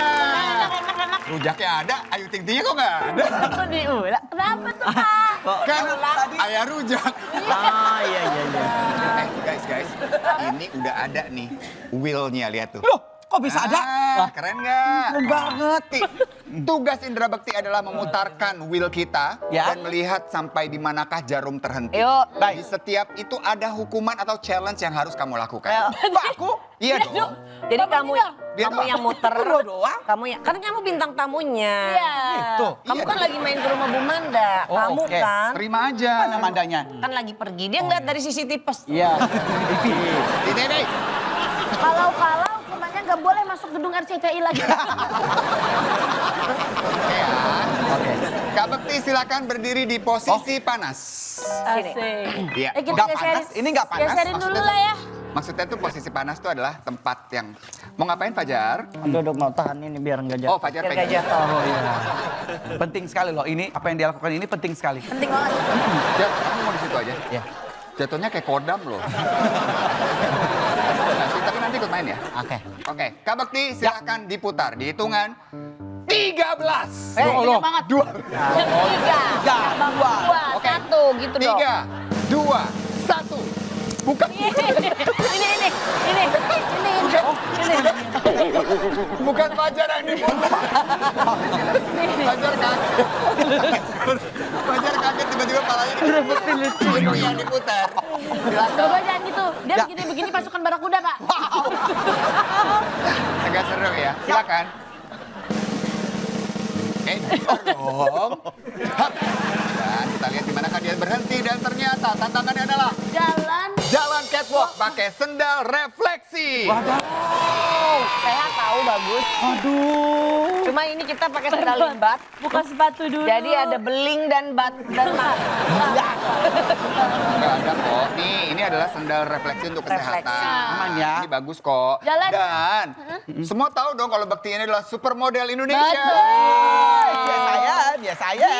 Rujaknya ada, ayu ting tingnya kok nggak ada? Kok diulang? Kenapa tuh Pak? Kan ayah rujak. Ah, iya. Guys, ini udah ada nih wheel-nya, lihat tuh. Loh, kok bisa ada? Wah, keren nggak? Keren banget. Tugas Indra Bekti adalah memutarkan wheel kita Ya. dan melihat sampai di manakah jarum terhenti. Yuk. Di setiap itu ada hukuman atau challenge yang harus kamu lakukan. Pak, aku? Iya dong. Jadi kamu Dia doang. yang muter. Lu doang? Kamu yang kan kamu bintang tamunya. Iya. Itu. Kamu Iya kan dong. lagi main ke rumah Bu Manda. Oh, Kamu oke. kan Terima aja. Mana mandanya? kan lagi pergi. Dia ngeliat dari sisi tipes. Iya. Ini. Kalau hukumannya nggak boleh masuk gedung RCTI lagi. Oke ya. Oke. Kak Bekti silakan berdiri di posisi panas. Asik. Iya. Kita Nggak geserin. panas? Ini nggak panas? Geserin dulu lah ya. Maksudnya tuh posisi panas tuh adalah tempat yang mau ngapain Fajar? Aduh, mau tahan ini biar nggak jatuh. Oh Fajar Biar gak pegang. jatuh. Oh iya. Penting sekali loh ini, apa yang dia lakukan ini penting sekali. Penting banget. Jar, kamu mau di situ aja? Iya. Jatuhnya kayak kodam loh. Tapi nanti ikut main ya? Oke. Oke, Kak Bekti silakan diputar di hitungan 13. Banyak banget. 2, Tiga. Dua. Oke. Satu gitu dong. 3, 2, 1. Bukan, Ini. bukan Fajar yang diputar. Fajar kaget. Fajar kaget tiba-tiba palanya diputar. Itu yang diputar. Silakan. Coba jangan gitu. Dia begini-begini pasukan barakuda, Pak. Agak seru ya. Silakan. Bentar dong. Hap. Dan kita lihat di manakah dia berhenti dan ternyata tantangannya adalah jalan catwalk pakai sendal refleksi. Saya tahu bagus. Aduh. Cuma ini kita pakai sendal limbat. Bukan sepatu dulu. Jadi ada beling dan bat. Enggak ada kok. Nih, ini adalah sendal refleksi untuk kesehatan. Refleksi. Aman ya. Ini bagus kok. Jalan. Dan semua tahu dong kalau Bekti ini adalah supermodel Indonesia. Biasa ya.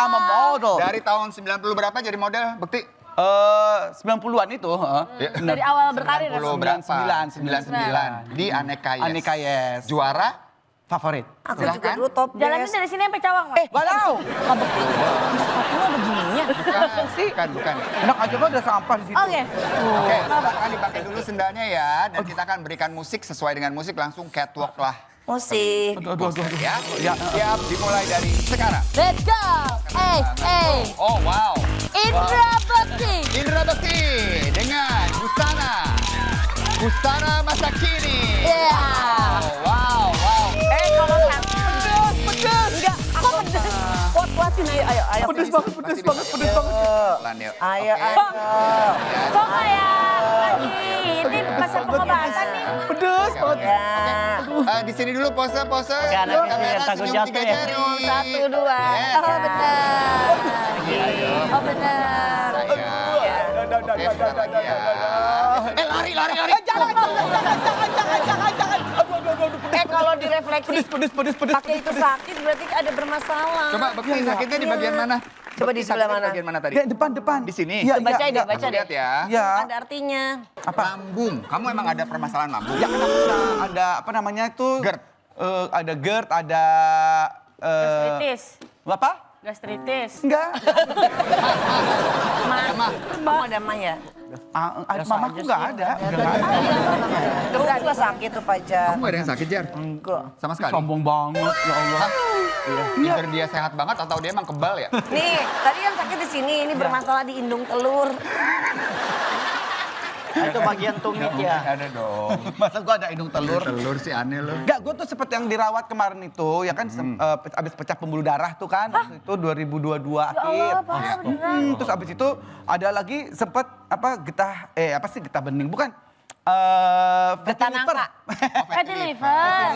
I'm a model. Dari tahun 90 berapa jadi model Bekti? 90-an itu, Ya. Dari awal berkarir. 90 berapa? 99. 99. Di Aneka Yes. Aneka Yes. Juara? Favorit. Aku juga Silakan. dulu top Jalannya dress. dari sini sampai Cawang, Pak. Waduh. Sepatunya ada gininya. Bukan. Enak aja kok ada sampah di situ. Oke. Oke, silakan dipakai dulu sendalnya ya. Dan kita akan berikan musik sesuai dengan musik langsung catwalk lah. Musik. Aduh. Ya, Ya. siap dimulai dari sekarang. Let's go. Oh wow. Indra Bekti. Indra Bekti dengan busana masa kini. Iya. Wow. Kalau pedes. Enggak, aku pedes. Kuat-kuatin ayo. Pedes banget. Pelan yuk. Ayo. Kok kayak lagi ini pasar pengobatan nih. Pedes banget. Ya. Di sini dulu pose. anak kecil yang takut senyum jatuh 3 ya. jari. 1, 2. Oh benar. Oh benar. Ya. Oke, sebentar lagi ya. Lari. Jangan. Kalau direfleksi Pedes. pakai itu sakit berarti ada bermasalah. Coba Bekti sakitnya di bagian mana? Coba di Bekti sebelah sakitnya mana? Bagian mana tadi? Depan. Di sini. Iya, Baca iya. deh, baca deh. Lihat ya. Ya. Ada artinya. Lambung. Kamu emang ada permasalahan lambung? Ya ada apa namanya itu? GERD. Ada GERD, ada Gastritis. apa? Gastritis. Enggak. Mah. Kamu ada mah ya? Mamaku enggak ada. Terus juga sakit tuh Pajar. Kamu gak ada yang sakit, Jar? Enggak. Sama sekali? Sombong banget ya Allah. Either dia sehat banget atau dia emang kebal ya? Nih, tadi yang sakit di sini, ini bermasalah di indung telur. Itu bagian tumit ya. Ada dong. Masa gua ada hidung telur? Telur sih aneh loh. Enggak, gue tuh seperti yang dirawat kemarin itu, ya kan abis pecah pembuluh darah tuh kan, waktu itu 2022 akhir. Allah, parah beneran. Terus abis itu ada lagi sempet getah bening, bukan Getah liver. nangka. Fatty liver.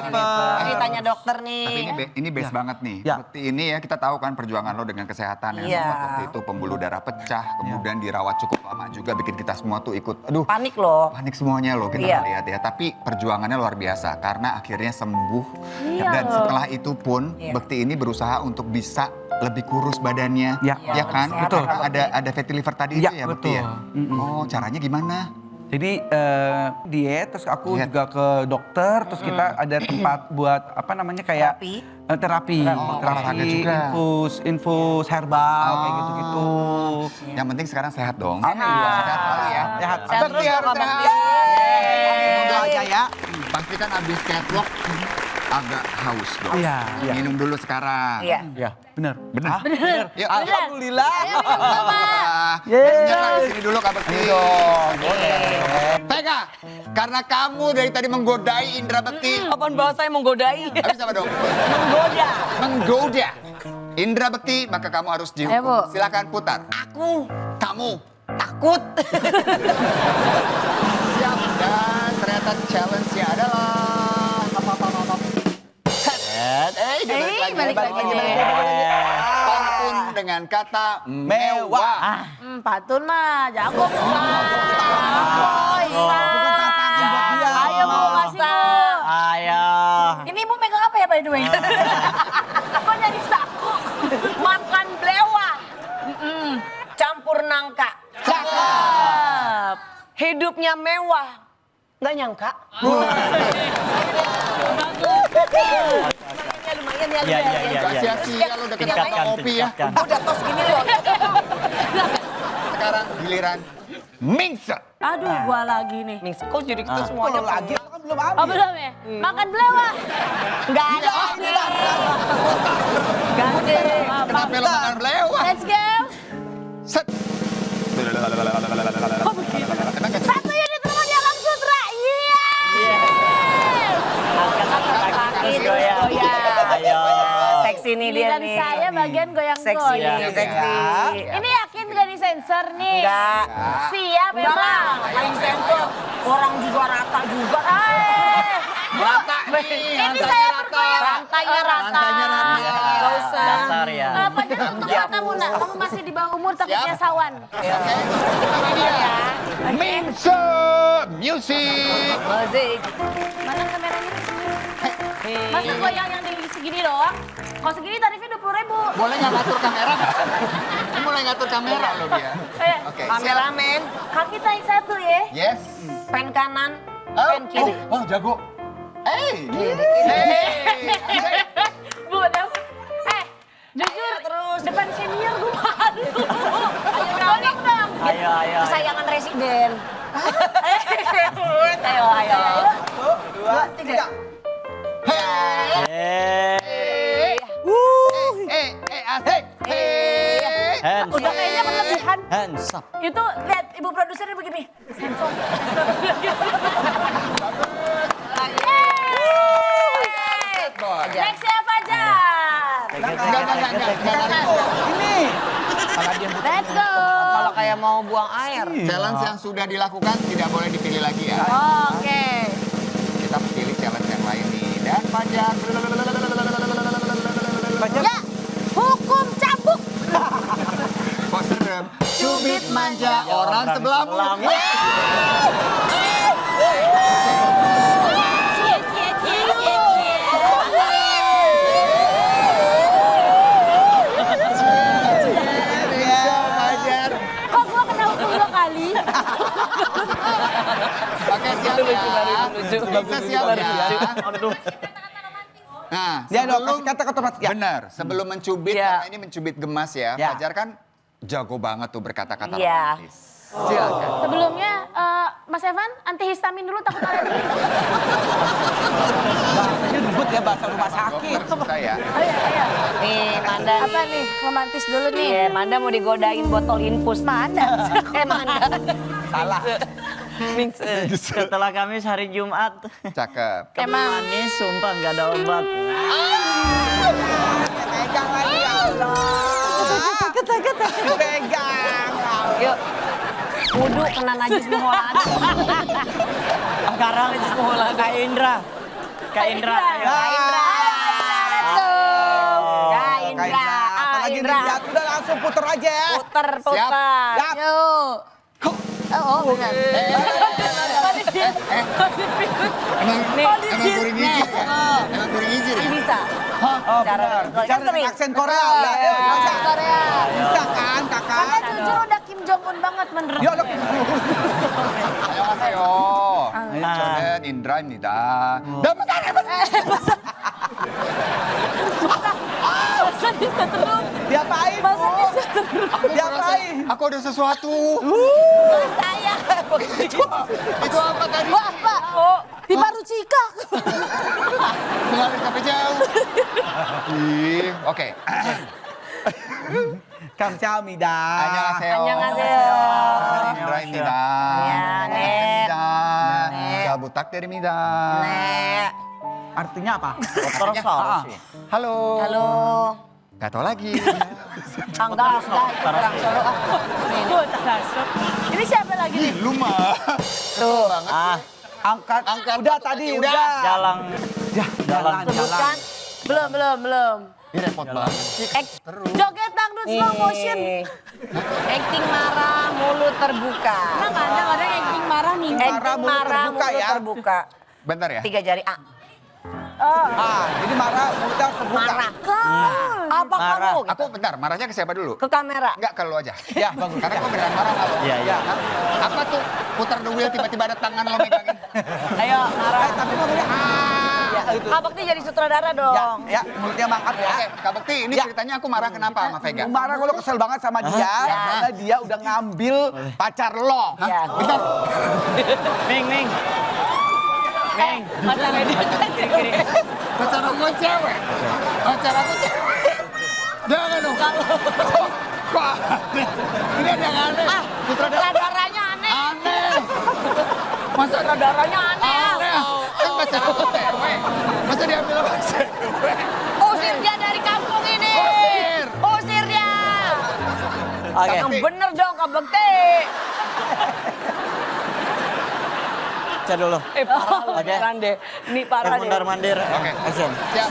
Ceritanya dokter nih. Tapi ini base banget nih. Ya. Bekti ini ya kita tahu kan perjuangan lo dengan kesehatan yang Iya. sempat waktu itu pembuluh darah pecah, kemudian dirawat cukup lama juga bikin kita semua tuh ikut. Aduh, Panik loh. panik semuanya loh kita Iya. lihat ya. Tapi perjuangannya luar biasa karena akhirnya sembuh. Iya Dan loh. setelah itu pun Iya. Bekti ini berusaha untuk bisa lebih kurus badannya. Ya. Ya kan? lebih sehat Betul. kan, Bekti? Ada fatty liver tadi Ya, itu ya Bekti ya. betul. Oh, caranya gimana? Jadi diet, terus aku Diet. juga ke dokter, terus kita ada tempat buat apa namanya kayak Terapi. terapi, olahraga juga. infus herbal kayak gitu-gitu. Yang penting sekarang sehat dong. Amin. Sehat selalu ya. Sehat. Sehat Bekti terus harus kok, sehat. Bekti. Semoga aja ya. Pastikan abis catwalk agak haus dong. Iya, iya. Minum dulu sekarang. Iya. Ya, benar. Bener. Ah, bener. Yuk. Alhamdulillah. Yeay. Di sini dulu Kak Bekti. Vega, karena kamu dari tadi menggodai Indra Bekti. Apaan bahasa yang menggodai? Habis apa dong? Menggoda. Menggoda. Indra Bekti, maka kamu harus Ayo, Bu. dihukum. Silakan putar. Aku Kamu. takut. Siap. Dan ternyata challenge-nya adalah... balik lagi. Pantun dengan kata mewah. Patun mah jago. Ayo mau kasih Bu. Ayo. Ini Ibu megang apa ya by the way? Kok jadi saku? Makan belewah. Campur nangka. Cakep. Hidupnya mewah. Nggak nyangka. Lumayan ya. Iya, iya, iya. Gak sia-sia lo udah kena Tingkatkan, kopi ya. tingkatkan. Udah tos gini loh. Sekarang giliran Mingse. Aduh, gua lagi nih. Nih, kok jadi kita semuanya Lagi kan belum habis. Oh belum ya? Makan belewah. Nggak ada. Ganti. Kenapa lo makan belewah? Let's go. Set. Kok begitu? Emang gak Satu unit rumah di Alam Sutra. Iya. Terus goyang. Ayo. Seksi nih dia Giliran nih. saya bagian Seksi goyang-goyang. nih, seksi. Ini yakin gak disensor nih? Enggak. Siap Enggak lah, memang. ngapain sensor. Orang juga rata juga. rata nih. Ini saya bergoyang. Rantainya rata. Rantainya rata. Nggak usah. Dasar ya. Apa jangan untuk kamu nak? Kamu masih di bawah umur takutnya sawan. Ini dia. Mingse Music. Musik. Mana kameranya di sini? Masa goyang yang di segini doang? Kalau segini tarifnya 20.000. Boleh nggak ngatur kamera? Ini mulai ngatur kamera loh dia. Oke. Kameramen, Kaki tarik satu ya. Yes. pen kanan, Oh, pen kiri. oh, jago. Hey. Bu, jujur terus depan senior gue malu. Ayo balik dong. Ayo, ayo. Kesayangan residen. Ayo. Dua, tiga. Asik. Hey. Hands Udah up. kayaknya berlebihan. Hands up. Itu lihat ibu produsernya begini. Sensor. Boy. Next ya Fajar. Enggak. Ini. Let's go. Kalau kayak mau buang air. Challenge yang sudah dilakukan tidak boleh dipilih lagi ya. Oke. Kita pilih challenge yang lain nih. Dan Fajar. Ya, hukum cambuk. Kok serem? Cubit manja orang sebelahmu. Cie, cie, cie, cie, cie. Fajar. Kok gua kena hukum 2 kali? Oke, siap ya. Bisa siap ya. Nah, Ya dong, sebelum- kasih kata otomatis ya. Benar, sebelum mencubit, Ya. karena ini mencubit gemas ya. Ya. Fajar kan jago banget tuh berkata-kata Ya. romantis. Silakan. Sebelumnya, Mas Evan, antihistamin dulu takut alergi. Bahasanya ribet ya, bahasa rumah sakit. Susah ya. Ayo. Nih, Manda Apa nih? Romantis dulu nih. Iya, Manda mau digodain botol infus. Manda. Manda. Salah. Setelah Kamis hari Jumat. Cakep. Emang. Manis, sumpah nggak ada obat. Pegang lagi ya Allah. Pegang. Yuk. Wudu kena najis muholan. Sekarang Kak Indra. Kak Indra. ayo. Kak Indra. Let's go. Kak Indra. Apalagi Indra. lihat, udah langsung puter aja ya. Puter. Siap. Yuk. Oh, benar. Emang kuring izin ya? Emang kuring izin ya? Bisa. Oh, Cara benar. kan Bicara dengan sering. aksen Korea. Ya, yuk, bisa. Korea. Bisa kan, kakak? Kakak jujur udah Kim Jong Un banget menurut Yuk, gue. 안녕하세요. 저는 인드라입니다. 너무 잘해봤어요. Masa bisa terus? Diapain, Bu? Diapain? Aku ada sesuatu. Saya. Itu apa tadi? Wah, Pak. Oh, Di baru cikak. Mengalir sampai jauh. Ih, Oke. 감사합니다. 안녕하세요. 안녕하세요. 저는 인드라입니다. Ya, Nek. 반갑습니다. Nek. 잘 부탁드립니다. Nek. Artinya apa? Terus sih. Halo. Halo. Gak tau lagi. Kang Das, dah itu orang Solo. Gue terasuk. Ini siapa lagi nih? Lu mah. Tuh. Angkat. Udah tadi, udah. Jalan. Ya, jalan. Sebutkan. Belum. Ini repot banget sih. Joget dangdut slow motion. Acting marah, mulut terbuka. Nah, kadang-kadang acting marah nih. Acting mulut marah, terbuka mulut ya. terbuka. Bentar ya. 3 jari A. Jadi marah, mulutnya terbuka. Marah. Apa Marah. kamu? Aku bentar, marahnya ke siapa dulu? Ke kamera. Enggak, ke lu aja. Ya, bagus. Karena gue beneran marah sama lu. Iya, iya. Hah? Apa tuh? Putar the wheel tiba-tiba ada tangan lo megangin. Ayo, marah. Tapi ngomongnya Ya, itu. Kak Bekti jadi sutradara dong. Ya, mulutnya mangkat ya. Oke, Kak Bekti, ini Ya. ceritanya aku marah kenapa sama Vega? Aku marah kalau kesel banget sama dia karena dia udah ngambil pacar lo. Ya. Bentar. Ming. Pacarnya dia kiri-kiri. Pacar aku cewek. Pacar aku cewek. Jangan dong. Kok aneh? Ini ada yang aneh. Sutradaranya aneh. Aneh. Masa Sutradaranya aneh. aneh? Kan pacar aku cewek. Masa diambil sama cewek? Usir dia dari kampung ini. Usir. Usir dia. Oke. Yang bener dong Kak Bekti. Cek dulu. Parah lu Oke. beneran deh. Ini parah deh. Mundar mandir. Oke. Action. Siap.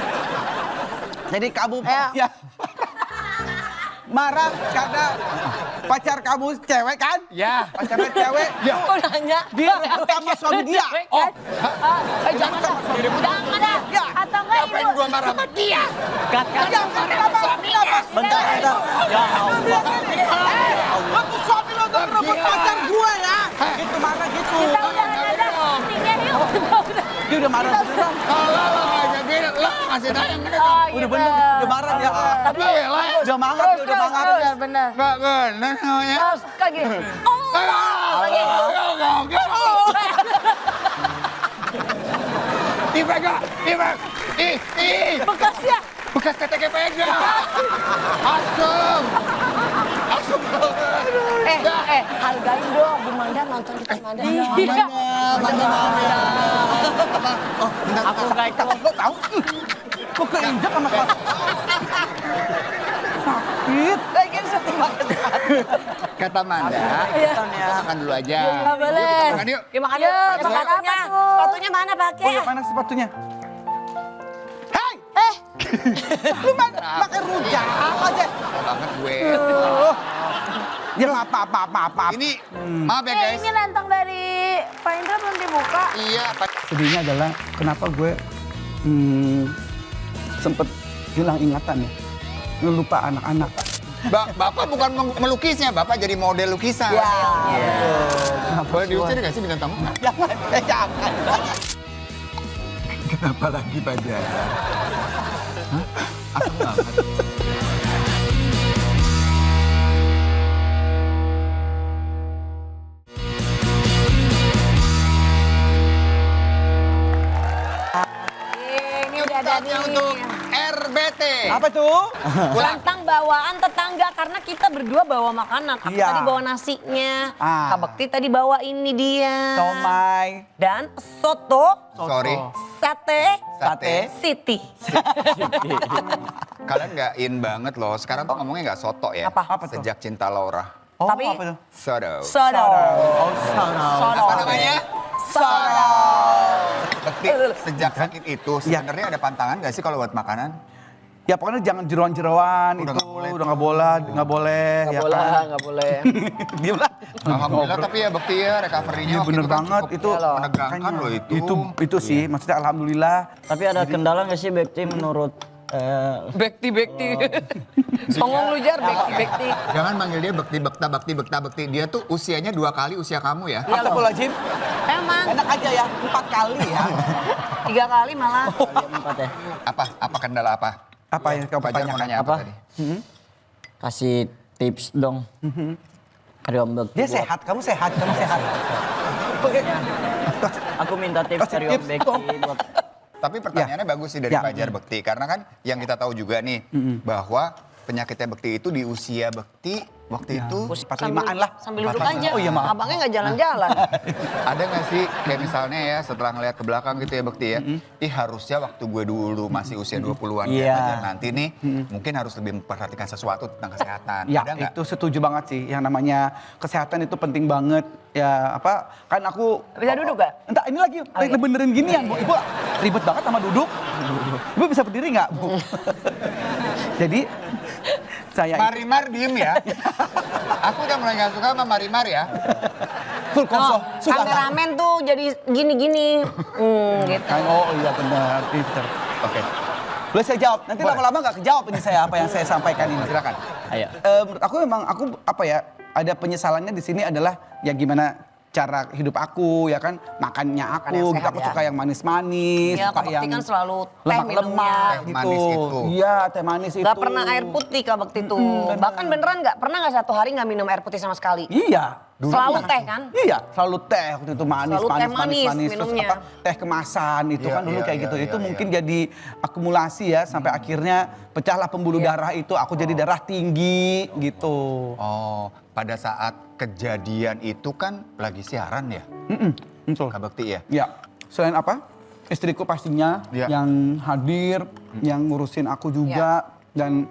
Jadi kamu Ya. ya marah karena pacar kamu cewek kan? Ya. Pacarnya cewek. Ya. Aku nanya. Dia sama suami dia. Oh, Jangan dah. Jangan dah. Ya. Atau enggak ngapain ibu. gua marah sama dia? Cut. Kenapa? Bentar. Ya Allah. Waktu suami lo udah rebut pacar gue ya. Gitu marah gitu. Kita udahan aja. Tinggal yuk. Dia udah marah beneran. Kalau lo nggak jadi, lo kasih tayang ini dong. Oh, Udah bener, udah marah dia. Tapi Udah mangap, terus, udah mangap. terus, bener. Nggak bener namanya. Terus kayak gini. Lagi. Ih, Vega, Bekasnya. bekas keteknya Vega. Asem. Asem banget. Hargain dong. Bu Manda nonton kita Manda. Iya. Manda mau ya. Oh, bentar, Aku nggak ikut. Lo tahu? Kok keinjak sama kelas? Sakit. Lagi satu makan. Kata Manda, Ikutan ya. makan dulu aja. Nggak boleh. Yuk, makan yuk. Ya makan yuk. makan Sepatunya. apa tuh? Sepatunya mana pakai? Oh ya, mana sepatunya? Hei! Lu makan rujak aja. Banget gue. Ya maaf. Ini, maaf ya guys. Ini lantang dari Pak Indra belum dibuka. Iya, Pak. Sedihnya adalah kenapa gue sempet hilang ingatan ya. Lupa anak-anak. Bapak bukan melukisnya, Bapak jadi model lukisan. Ya. Boleh diusir nggak sih bintang tamu? Jangan. Kenapa lagi pada? Hah? Asam banget. Ini udah ada Saatnya nih. untuk RBT. Apa tuh? Lantang bawaan tetangga karena kita berdua bawa makanan. Aku Iya. tadi bawa nasinya, Ah. Kak Bekti tadi bawa ini dia. Somai. Dan soto, Sorry. sate, Siti. Kalian nggak in banget loh. Sekarang tuh ngomongnya nggak soto ya. Apa? Apa tuh? Sejak cinta Laura. Oh, Tapi apa tuh? Sodo. sodo. Oh, sono. Sodo. Apa namanya? Sodo. Bekti, sejak sakit itu sebenarnya ada pantangan nggak sih kalau buat makanan? Ya pokoknya jangan jeroan-jeroan Udah itu, nggak boleh. udah nggak boleh, ya kan? Nggak boleh. Diam lah. Alhamdulillah tapi ya Bekti ya recovery-nya Iya waktu bener itu kan banget cukup itu menegangkan makanya. loh itu. Itu sih maksudnya alhamdulillah. Tapi ada kendala nggak sih Bekti menurut Bekti. Songong lu Jar, bekti. Jangan manggil dia Bekti, Bekti. Dia tuh usianya 2 kali usia kamu ya. Astagfirullahaladzim. Emang Enak aja ya, 4 kali ya. 3 kali malah. kalian 4 ya? Apa kendala apa? Apa yang kamu Fajar mau tanyakan? nanya apa Apa? tadi? Kasih tips dong. Dari Om Bekti. Dia buat- sehat, kamu sehat. Oke. Aku minta tips Kasih dari Om tips Bekti dong. buat Tapi pertanyaannya bagus sih dari Ya. Fajar Bekti. Karena kan yang kita tahu juga nih bahwa penyakitnya Bekti itu di usia Bekti waktu itu 45-an lah. Sambil duduk aja. Oh iya maaf. Abangnya nggak jalan-jalan. ada nggak sih kayak misalnya ya setelah ngeliat ke belakang gitu ya Bekti ya. Ih harusnya waktu gue dulu masih usia 20-an Iya. kayak Fajar nanti nih mungkin harus lebih memperhatikan sesuatu tentang kesehatan. Ya Ada nggak? itu setuju banget sih. Yang namanya kesehatan itu penting banget. Ya apa, kan aku... Bisa duduk gak? Entar ini lagi, iya. benerin gini ya Bu. Ibu ribet banget sama duduk. Ibu bisa berdiri nggak Bu? Jadi saya Marimar diem ya. Aku udah mulai gak suka sama Marimar ya. full kosong. Suka nggak? Kameramen tuh jadi gini-gini. Gitu. Oh iya benar, pinter. Oke, Boleh saya jawab? Nanti Boleh. lama-lama nggak kejawab ini saya apa yang saya sampaikan ini. silakan. ayo. Menurut aku memang aku apa ya, ada penyesalannya di sini adalah ya gimana cara hidup aku ya kan, makannya Makan aku yang gitu. sehat Aku ya. suka yang manis-manis, Ya, suka Kak Bekti yang kan selalu teh lemak-lemak minumnya. Teh gitu. manis itu. Iya, teh manis itu. Gak pernah air putih Kak Bekti tuh. Bahkan beneran gak pernah gak 1 hari gak minum air putih sama sekali. Iya. Selalu teh kan? Iya, selalu teh waktu itu manis, Selalu teh manis, manis terus minumnya. apa teh kemasan itu Iya, kan dulu iya, kayak iya, gitu. iya, Itu iya. mungkin jadi akumulasi ya sampai akhirnya pecahlah pembuluh darah itu. Aku jadi darah tinggi gitu. Oh, pada saat kejadian itu kan lagi siaran ya, Betul. Kak Bekti ya? Ya, selain apa? Istriku pastinya Iya. yang hadir, yang ngurusin aku juga, dan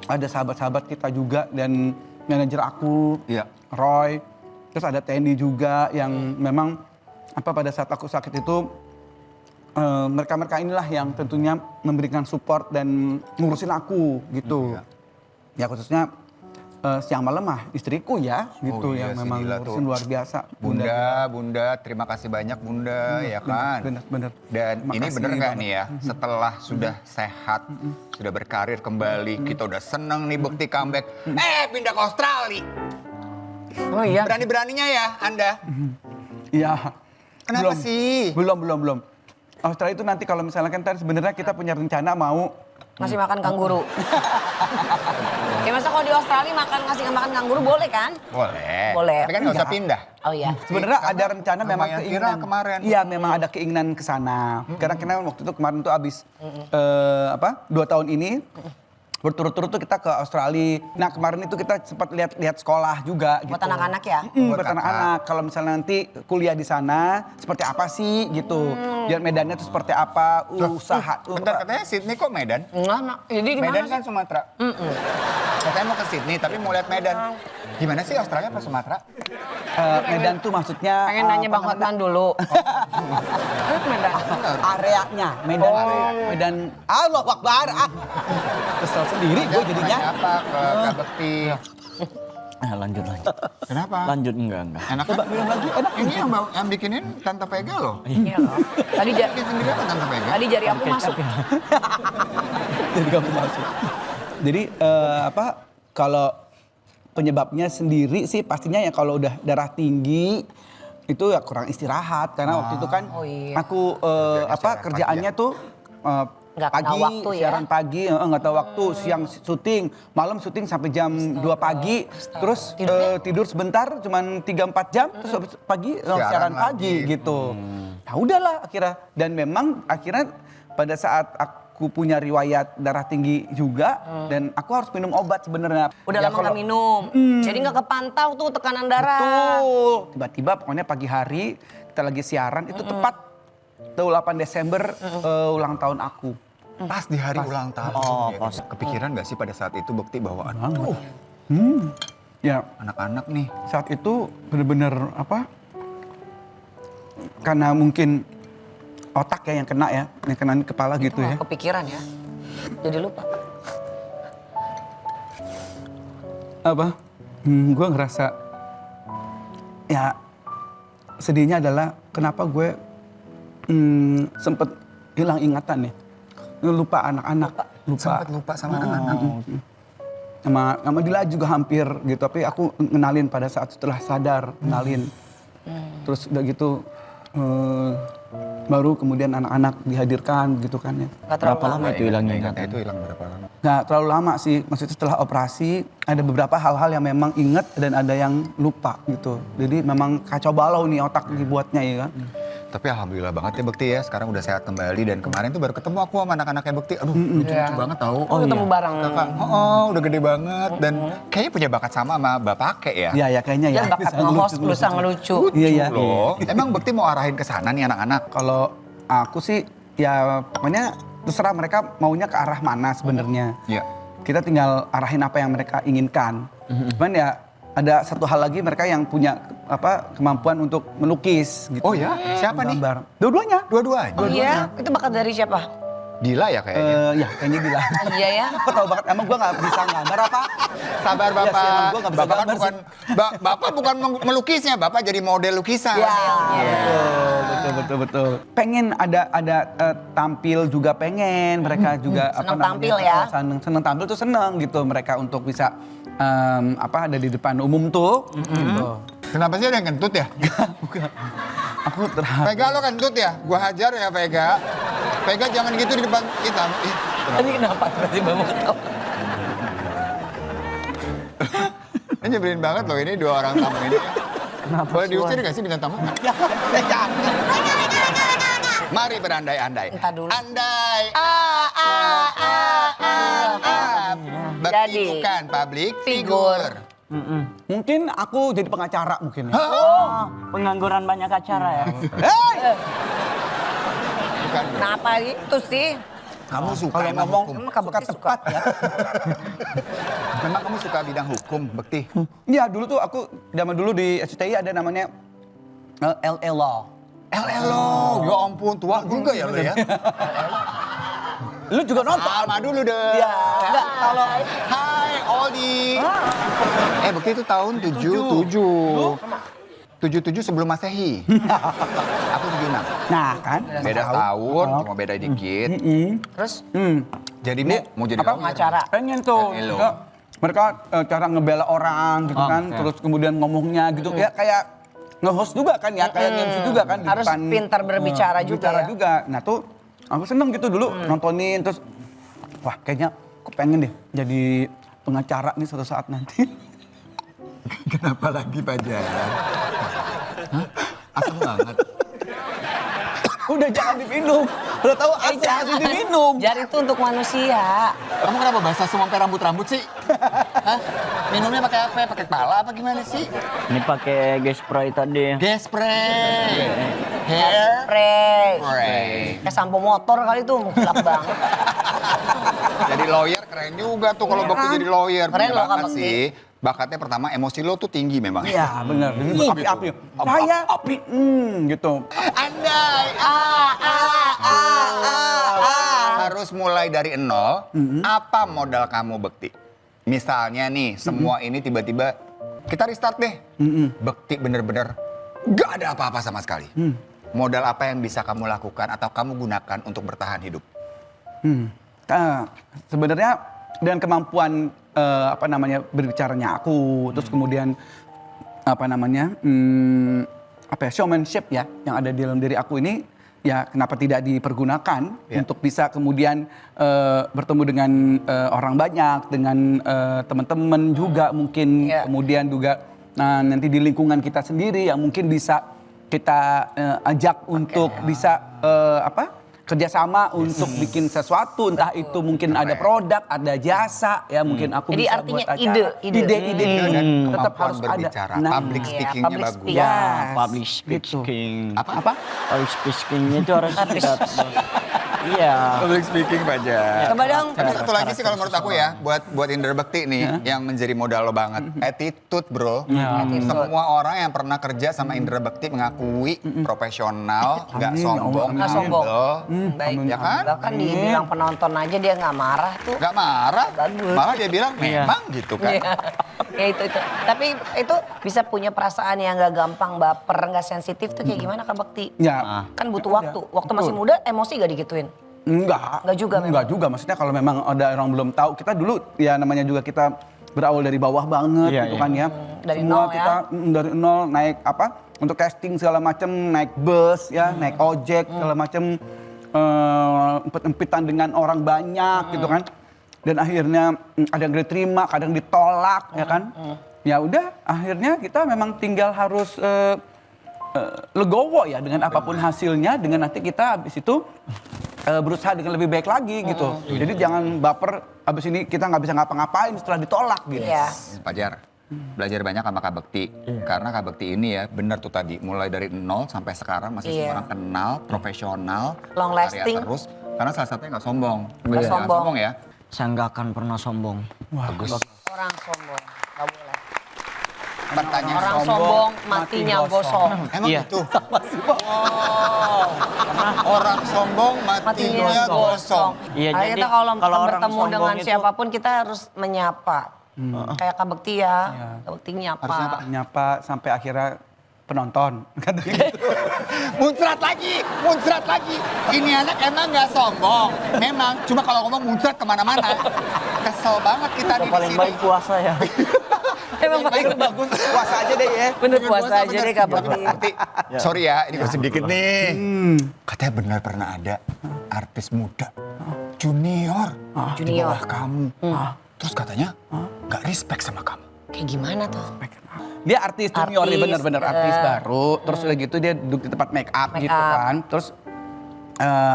ada sahabat-sahabat kita juga dan manajer aku, Iya. Roy, terus ada Tendi juga yang memang apa pada saat aku sakit itu mereka-mereka inilah yang tentunya memberikan support dan ngurusin aku gitu. Iya. Ya khususnya siang malam mah istriku ya gitu iya yang sih, memang gila ngurusin tuh. luar biasa. Bunda, terima kasih banyak Bunda, ya kan? bener. Dan Terima ini kasih bener nggak banget. nih ya, setelah sudah sehat, sudah berkarir kembali, kita udah seneng nih Bekti comeback. Pindah ke Australia. Oh iya. Berani-beraninya ya Anda. Iya. Kenapa Belum. sih? Belum. Australia itu nanti kalau misalnya kan tadi sebenarnya kita punya rencana mau Ngasih makan kanguru. Ya masa kalau di Australia ngasih makan kanguru boleh kan? Boleh. Boleh. Tapi kan nggak usah pindah. Oh iya. sebenarnya Karena ada rencana memang lumayan keinginan. viral kemarin. Iya, memang ada keinginan ke sana. Karena waktu itu kemarin tuh abis 2 tahun ini berturut-turut tuh kita ke Australia. Nah kemarin itu kita sempat lihat sekolah juga Buat gitu. anak-anak ya? Buat anak-anak. Kalau misalnya nanti kuliah di sana seperti apa sih gitu. Biar medannya tuh seperti apa, usaha. Bentar, katanya Sydney kok Medan? Enggak, jadi gimana Medan sih? kan Sumatera. Katanya mau ke Sydney tapi mau lihat Medan. Gimana sih Australia apa Sumatera? Medan tuh maksudnya Pengen nanya apa Bang namanya? Hotman dulu. Medan. Areanya, Medan. Allah Akbar. Kesel sendiri gue jadinya. Nanya apa ke Kak Bekti? Lanjut. Kenapa? Lanjut enggak. Enak Coba kan? minum lagi, enak. Ini yang bikinin Tante Vega loh. Iya loh. Tadi Bikin sendiri apa Tante Vega? tadi jari aku masuk. Jadi kamu masuk. Jadi apa kalau penyebabnya sendiri sih pastinya ya kalau udah darah tinggi itu ya kurang istirahat karena waktu itu kan Oh iya. aku Kerjanya siaran kerjaannya pagi tuh Nggak kenal pagi waktu ya? siaran pagi nggak tahu waktu siang syuting malam syuting sampai jam 2 pagi terus tidur sebentar cuman 3-4 jam terus habis pagi siaran pagi lagi. gitu. Nah udahlah akhirnya dan memang akhirnya pada saat aku punya riwayat darah tinggi juga dan aku harus minum obat sebenarnya. Udah Ya lama kalau- nggak minum. Jadi nggak kepantau tuh tekanan darah. Betul. Tiba-tiba pokoknya pagi hari kita lagi siaran itu tepat tuh 8 Desember ulang tahun aku. Pas di hari ulang tahun. Oh, ya. pas. Kepikiran gak sih pada saat itu Bekti bahwa aduh Ya anak-anak nih. saat itu bener-bener apa? Karena mungkin otak ya yang kena ya, yang kena di kepala gitu ya. Kepikiran ya. Jadi lupa. Apa? Gue ngerasa ya sedihnya adalah kenapa gue sempet hilang ingatan ya. Lupa anak-anak. Sempat lupa sama anak-anak. Sama Dila juga hampir gitu, tapi aku ngenalin pada saat setelah sadar, ngenalin. Terus udah gitu baru kemudian anak-anak dihadirkan gitu kan ya. Berapa lama itu hilangnya ingatan? Itu hilang berapa lama? Nggak terlalu lama sih, maksudnya setelah operasi ada beberapa hal-hal yang memang inget dan ada yang lupa gitu. Jadi memang kacau balau nih otak dibuatnya ya kan. Tapi alhamdulillah banget ya Bekti ya, sekarang udah sehat kembali dan kemarin tuh baru ketemu aku sama anak-anaknya Bekti. Aduh, lucu-lucu banget tau. Oh, ketemu bareng. Kakak, udah gede banget dan kayaknya punya bakat sama Bapak Kek ya. Iya ya kayaknya ya. Dia bakat nge-host, berusaha ngelucu. Iya ya. Loh, emang Bekti mau arahin ke sana nih anak-anak? Kalau aku sih ya pokoknya terserah mereka maunya ke arah mana sebenarnya. Iya. Kita tinggal arahin apa yang mereka inginkan. Cuman ya ada satu hal lagi mereka yang punya kemampuan untuk melukis gitu. Oh ya? Siapa nih? Gambar. Dua-duanya. Dua-duanya? Oh iya? Itu bakat dari siapa? Dila ya kayaknya. Ya kayaknya Dila. Iya ya? Aku tahu banget, emang gue gak bisa gambar apa? Sabar Iya sih, Bapak. emang gua nggak bisa Bapak kan gambar bukan Bapak bukan melukisnya, Bapak jadi model lukisan. Betul. Pengen ada tampil juga pengen, mereka juga Seneng tampil ya? Seneng tampil tuh seneng gitu mereka untuk bisa ada di depan umum tuh. Gitu. Kenapa sih ada yang kentut ya? Aku terharu. Vega lo kentut ya? Gua hajar ya Vega. Vega jangan gitu di depan kita. Ini kenapa tiba-tiba mau ketawa? Ini nyebelin banget loh ini dua orang tamu ini. Kenapa Boleh sih, diusir Wan? gak sih bintang tamu? Mari berandai-andai. Entar dulu. Andai. Bekti Jadi, bukan public figur. figure. Mungkin aku jadi pengacara mungkin ya. Oh, pengangguran banyak acara ya. Bukan. Kenapa gitu sih? Kamu suka Kalau emang ngomong hukum. Emang Kak Bekti suka? ya. Memang kamu suka bidang hukum, Bekti? Iya dulu tuh aku zaman dulu di SCTI ada namanya LL Law. LLO, ya ampun tua juga ya lo ya. Lu juga nonton? Sama dulu deh. Iya. Enggak, kalau Hai Aldi. Bekti itu tahun 77 sebelum Masehi. Aku 76. nah kan. Beda tahun, cuma beda dikit. Terus Jadi mau jadi lawyer. pengacara. Pengen tuh. Hello. Mereka cara ngebela orang gitu kan, oke. terus kemudian ngomongnya gitu. Ya kayak nge-host juga kan ya, kayak MC juga kan. di Harus depan, pintar berbicara juga berbicara ya. juga. Nah tuh aku seneng gitu dulu nontonin terus. Wah kayaknya aku pengen deh jadi pengacara nih suatu saat nanti. Kenapa lagi Pajar? Asam banget. Udah jangan diminum. Udah tahu asam diminum. Jar itu untuk manusia. Kamu kenapa basah semua sampai rambut-rambut sih? Hah? Minumnya pakai apa? Pakai kepala apa gimana sih? Ini pakai gas spray tadi. Gas spray. Hair Spray. spray. Kayak sampo motor kali tuh, gelap banget. Jadi lawyer keren juga tuh kalau Bekti jadi lawyer. Keren Punya loh, Kak bakat Bekti. sih. Bakatnya pertama emosi lo tuh tinggi memang. Iya benar. Ini api-api. Saya api. Gitu. Andai harus mulai dari nol, apa modal kamu Bekti? Misalnya nih, semua ini tiba-tiba kita restart deh. Bekti bener-bener gak ada apa-apa sama sekali. Modal apa yang bisa kamu lakukan atau kamu gunakan untuk bertahan hidup? Sebenarnya dengan kemampuan berbicaranya aku, terus kemudian showmanship ya yang ada di dalam diri aku ini, ya kenapa tidak dipergunakan untuk bisa kemudian bertemu dengan orang banyak, dengan teman-teman juga mungkin, kemudian juga nanti di lingkungan kita sendiri yang mungkin bisa kita ajak untuk bisa kerjasama untuk bikin sesuatu, entah itu mungkin ada produk, ada jasa, ya mungkin aku Jadi bisa artinya buat acara. ide. Ide Dan tetap kemampuan harus berbicara, ada. public Iya, speakingnya public bagus. speaking. Ya, Yes, public gitu. speaking. Apa? Public speakingnya itu harus kita Iya. Public speaking Fajar. Coba dong. Tapi satu lagi sih kalau menurut aku ya, buat Indra Bekti nih, yang menjadi modal lo banget. Attitude bro. Semua orang yang pernah kerja sama Indra Bekti mengakui profesional, nggak sombong. Nggak sombong. humble. Baik. Ya kan? Bahkan dibilang penonton aja dia nggak marah tuh. Nggak marah. Bagus. Malah dia bilang memang gitu kan. Iya. Ya itu. Tapi itu bisa punya perasaan yang nggak gampang baper, nggak sensitif tuh kayak gimana Kak Bekti? Ya. Kan butuh waktu. Waktu masih muda emosi gak digituin? Enggak. Enggak juga memang? Enggak juga, maksudnya kalau memang ada orang belum tahu. Kita dulu ya namanya juga kita berawal dari bawah banget Iya, gitu iya. kan ya. Dari Semua nol ya? kita dari nol naik apa, untuk casting segala macam, naik bus ya, naik ojek segala macam, empit-empitan dengan orang banyak gitu kan. Dan akhirnya ada yang diterima, kadang ditolak ya kan. Ya udah, akhirnya kita memang tinggal harus legowo ya dengan apapun hasilnya, dengan nanti kita habis itu berusaha dengan lebih baik lagi gitu. Jadi jangan baper habis ini kita nggak bisa ngapa-ngapain setelah ditolak gitu. Iya. Fajar, belajar banyak sama Kak Bekti. Karena Kak Bekti ini ya benar tuh tadi, mulai dari nol sampai sekarang masih Iya. semua orang kenal, profesional, Long karya lasting. terus. Karena salah satunya nggak sombong. Nggak Jangan sombong. ya. Saya nggak akan pernah sombong. Bagus. Orang sombong, gak boleh. Pertanyaan Orang sombong, matinya gosong. Emang Iya. gitu? Orang sombong matinya gosong. Iya, Nah, jadi kita kalau kalau orang bertemu sombong dengan itu- siapapun kita harus menyapa. Kayak Kak Bekti ya, Kak Bekti nyapa. Harusnya nyapa sampai akhirnya penonton. Katanya gitu. Muncrat lagi. Ini anak emang nggak sombong. Memang, cuma kalau ngomong muncrat kemana-mana. Kesel banget kita Yang di paling sini. baik puasa ya. Emang paling Bagus, puasa aja deh ya. bener puasa aja deh Kak Bekti. Bekti, sorry ya, ini gosip dikit nih. Katanya benar pernah ada artis muda, junior, di Junior. bawah kamu. Terus katanya nggak respect sama kamu. Kayak gimana tuh? Dia artis junior nih, Artis, bener-bener artis baru. Terus udah gitu dia duduk di tempat make up Make gitu up. kan. Terus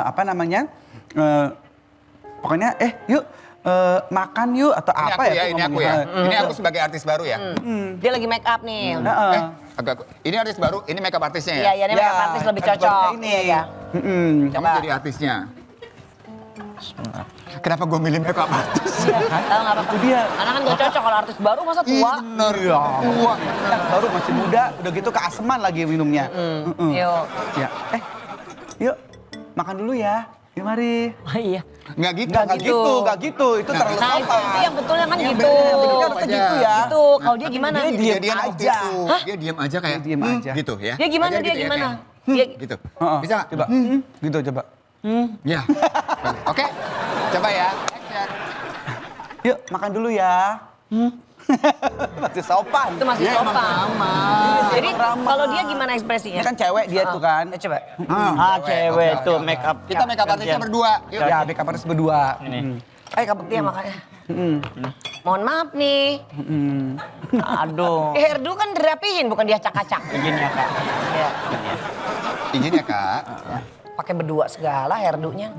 apa namanya? Pokoknya yuk makan yuk atau Ini apa aku ya? ya, tuh ini aku ya. ngomongnya. Ini aku sebagai artis baru ya. Dia lagi make up nih. Heeh. Ini artis baru, ini makeup artisnya ya. Iya, iya, ini make up artis lebih artis cocok. barunya ini. Iya, iya. Kamu Coba. jadi artisnya. Kenapa gue milih makeup artis? Tahu nggak apa? Itu dia. Karena kan gak cocok kalau artis baru masa tua. Bener. Iya. Baru masih muda, udah gitu keaseman lagi minumnya. Yuk. Ya. Yuk makan dulu ya. Yuk mari. Oh iya. Nggak gitu. Nggak gitu. Itu terlalu Nah itu sopan. yang betulnya kan Yang gitu. bener, Bentuknya harusnya gitu ya. Gitu. Kalau dia gimana? Dia diem Dia aja. Dia diem aja kayak Dia diem aja. gitu ya. Dia gimana? Fajar Dia gitu ya, gimana? kayak, Dia gitu. Heeh. Bisa nggak? Coba. Gitu coba. Ya. Oke. Coba ya. Action. Yuk makan dulu ya. Masih sopan. itu masih Dia emang sopan. ramah. Jadi kalau dia gimana ekspresinya? Ini kan cewek dia tuh kan. Coba. Cewek tuh make up. Kita makeup artisnya berdua. Yuk. Ya, make up artis berdua. Ini. Ayo Kak Bekti ya makannya. Mohon maaf nih. Aduh. Hairdo kan dirapihin bukan diacak-acak. Begini ya kak. Iya. Izin ya kak. Pakai berdua segala hairdo-nya.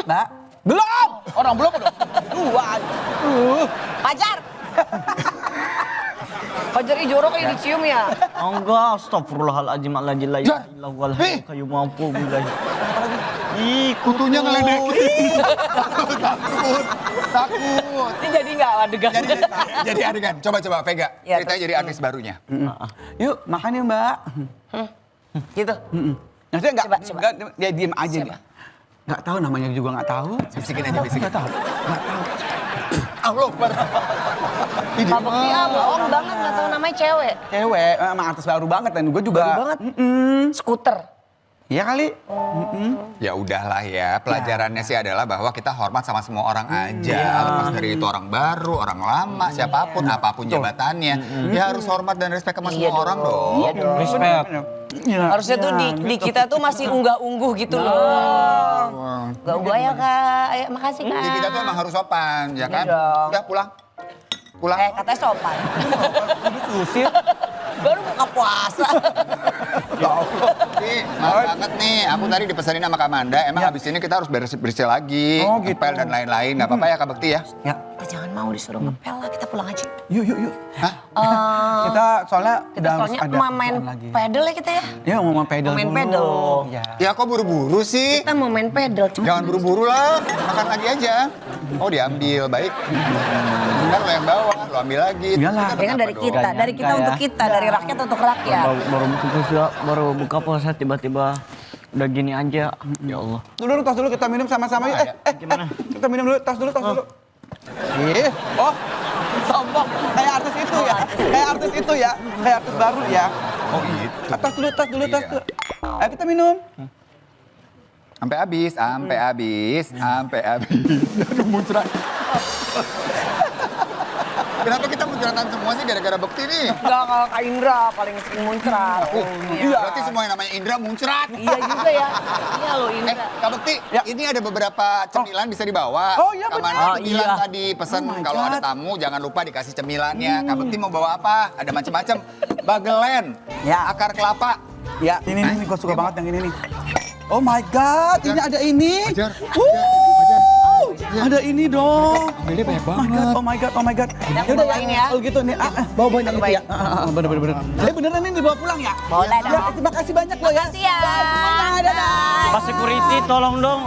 Mbak. Belum. Orang belum udah. Dua. Pajar. Pajar Ijoro kayak dicium ya. Enggak, astagfirullahaladzim la ilaha illallah kayu mampu billahi. Ih, Kutunya ngeledekin. Takut. Ini jadi nggak adegan? Jadi adegan. Coba Vega. Ya, Ceritanya jadi artis barunya. Yuk makan ya Mbak. Gitu. Maksudnya Coba. enggak dia diem aja nih. Enggak tahu namanya juga enggak tahu. Bisikin aja, bisikin. Enggak tahu. Allah Akbar. Kak Bekti bohong banget nggak tahu namanya cewek. Cewek, emang artis baru banget dan gue juga. Baru banget. Skuter. Iya kali. Ya udahlah ya, pelajarannya sih adalah bahwa kita hormat sama semua orang aja. Lepas dari itu orang baru, orang lama, siapapun, apapun jabatannya. Ya harus hormat dan respect sama semua orang dong. Iya dong. respect. Iya. Harusnya tuh di kita tuh masih unggah-ungguh gitu loh. Unggah-ungguh ya Kak. Ayo, makasih Kak. Jadi kita tuh emang harus sopan, ya kan? dong. Udah pulang. Pulang. Katanya sopan. Susil. Baru buka puasa. Ya Maaf banget nih, aku tadi dipesanin sama Kak Manda, emang habis ini kita harus bersih lagi, Oh, gitu. ngepel dan lain-lain. Nggak apa-apa ya Kak Bekti ya? Ya. Jangan mau disuruh ngepel lah, kita pulang aja. Yuk. Hah? Kita soalnya Kita udah harus soalnya ada mau main kerjaan lagi. pedal ya kita ya. Ya mau main pedal Mau main dulu. pedal. Ya. Ya kok buru-buru sih? Kita mau main pedal, cuma Jangan buru-buru lah, makan lagi aja. Oh diambil, baik. Kan lo yang bawa, lo ambil lagi. Iyalah. Terus ya kan dari kenapa kita, dong? dari kita untuk kita, dari rakyat untuk rakyat. Baru buka puasa tiba-tiba udah gini aja. Ya Allah. Dulu tos dulu kita minum sama-sama yuk. Gimana? Kita minum dulu, tos dulu. Oh, sombong. Kayak artis itu ya. Kayak artis itu ya. Kayak artis baru ya. Oh gitu. Tos dulu. Iya. Ayo kita minum. Sampai habis. Aduh muncrat. Kenapa kita muncratan semua sih gara-gara Bekti nih? Enggak, kalau Kak Indra paling sering muncrat. Iya. Berarti semua yang namanya Indra muncrat. Iya juga ya. Iya loh Indra. Kak Bekti, ini ada beberapa cemilan bisa dibawa. Oh, iya, Kak benar. Manda tuh Oh, bilang iya. tadi pesen Oh my kalau ada God. tamu jangan lupa dikasih cemilannya. Kak Bekti mau bawa apa? Ada macam-macam. Bagelen, Ya. akar kelapa. Ya, ini nih gue suka banget yang ini nih. Oh my God, ini ada ini. Ajar. Ada ini dong. Ambilnya banyak Oh my God. Yaudah bawain ya. Kalau gitu nih, bawa banyak gitu ya. Bener. Jadi beneran ini dibawa pulang ya? Boleh dong. Ya, terima kasih banyak loh ya. Makasih ya. Bye semuanya, dadah. Pak security tolong dong.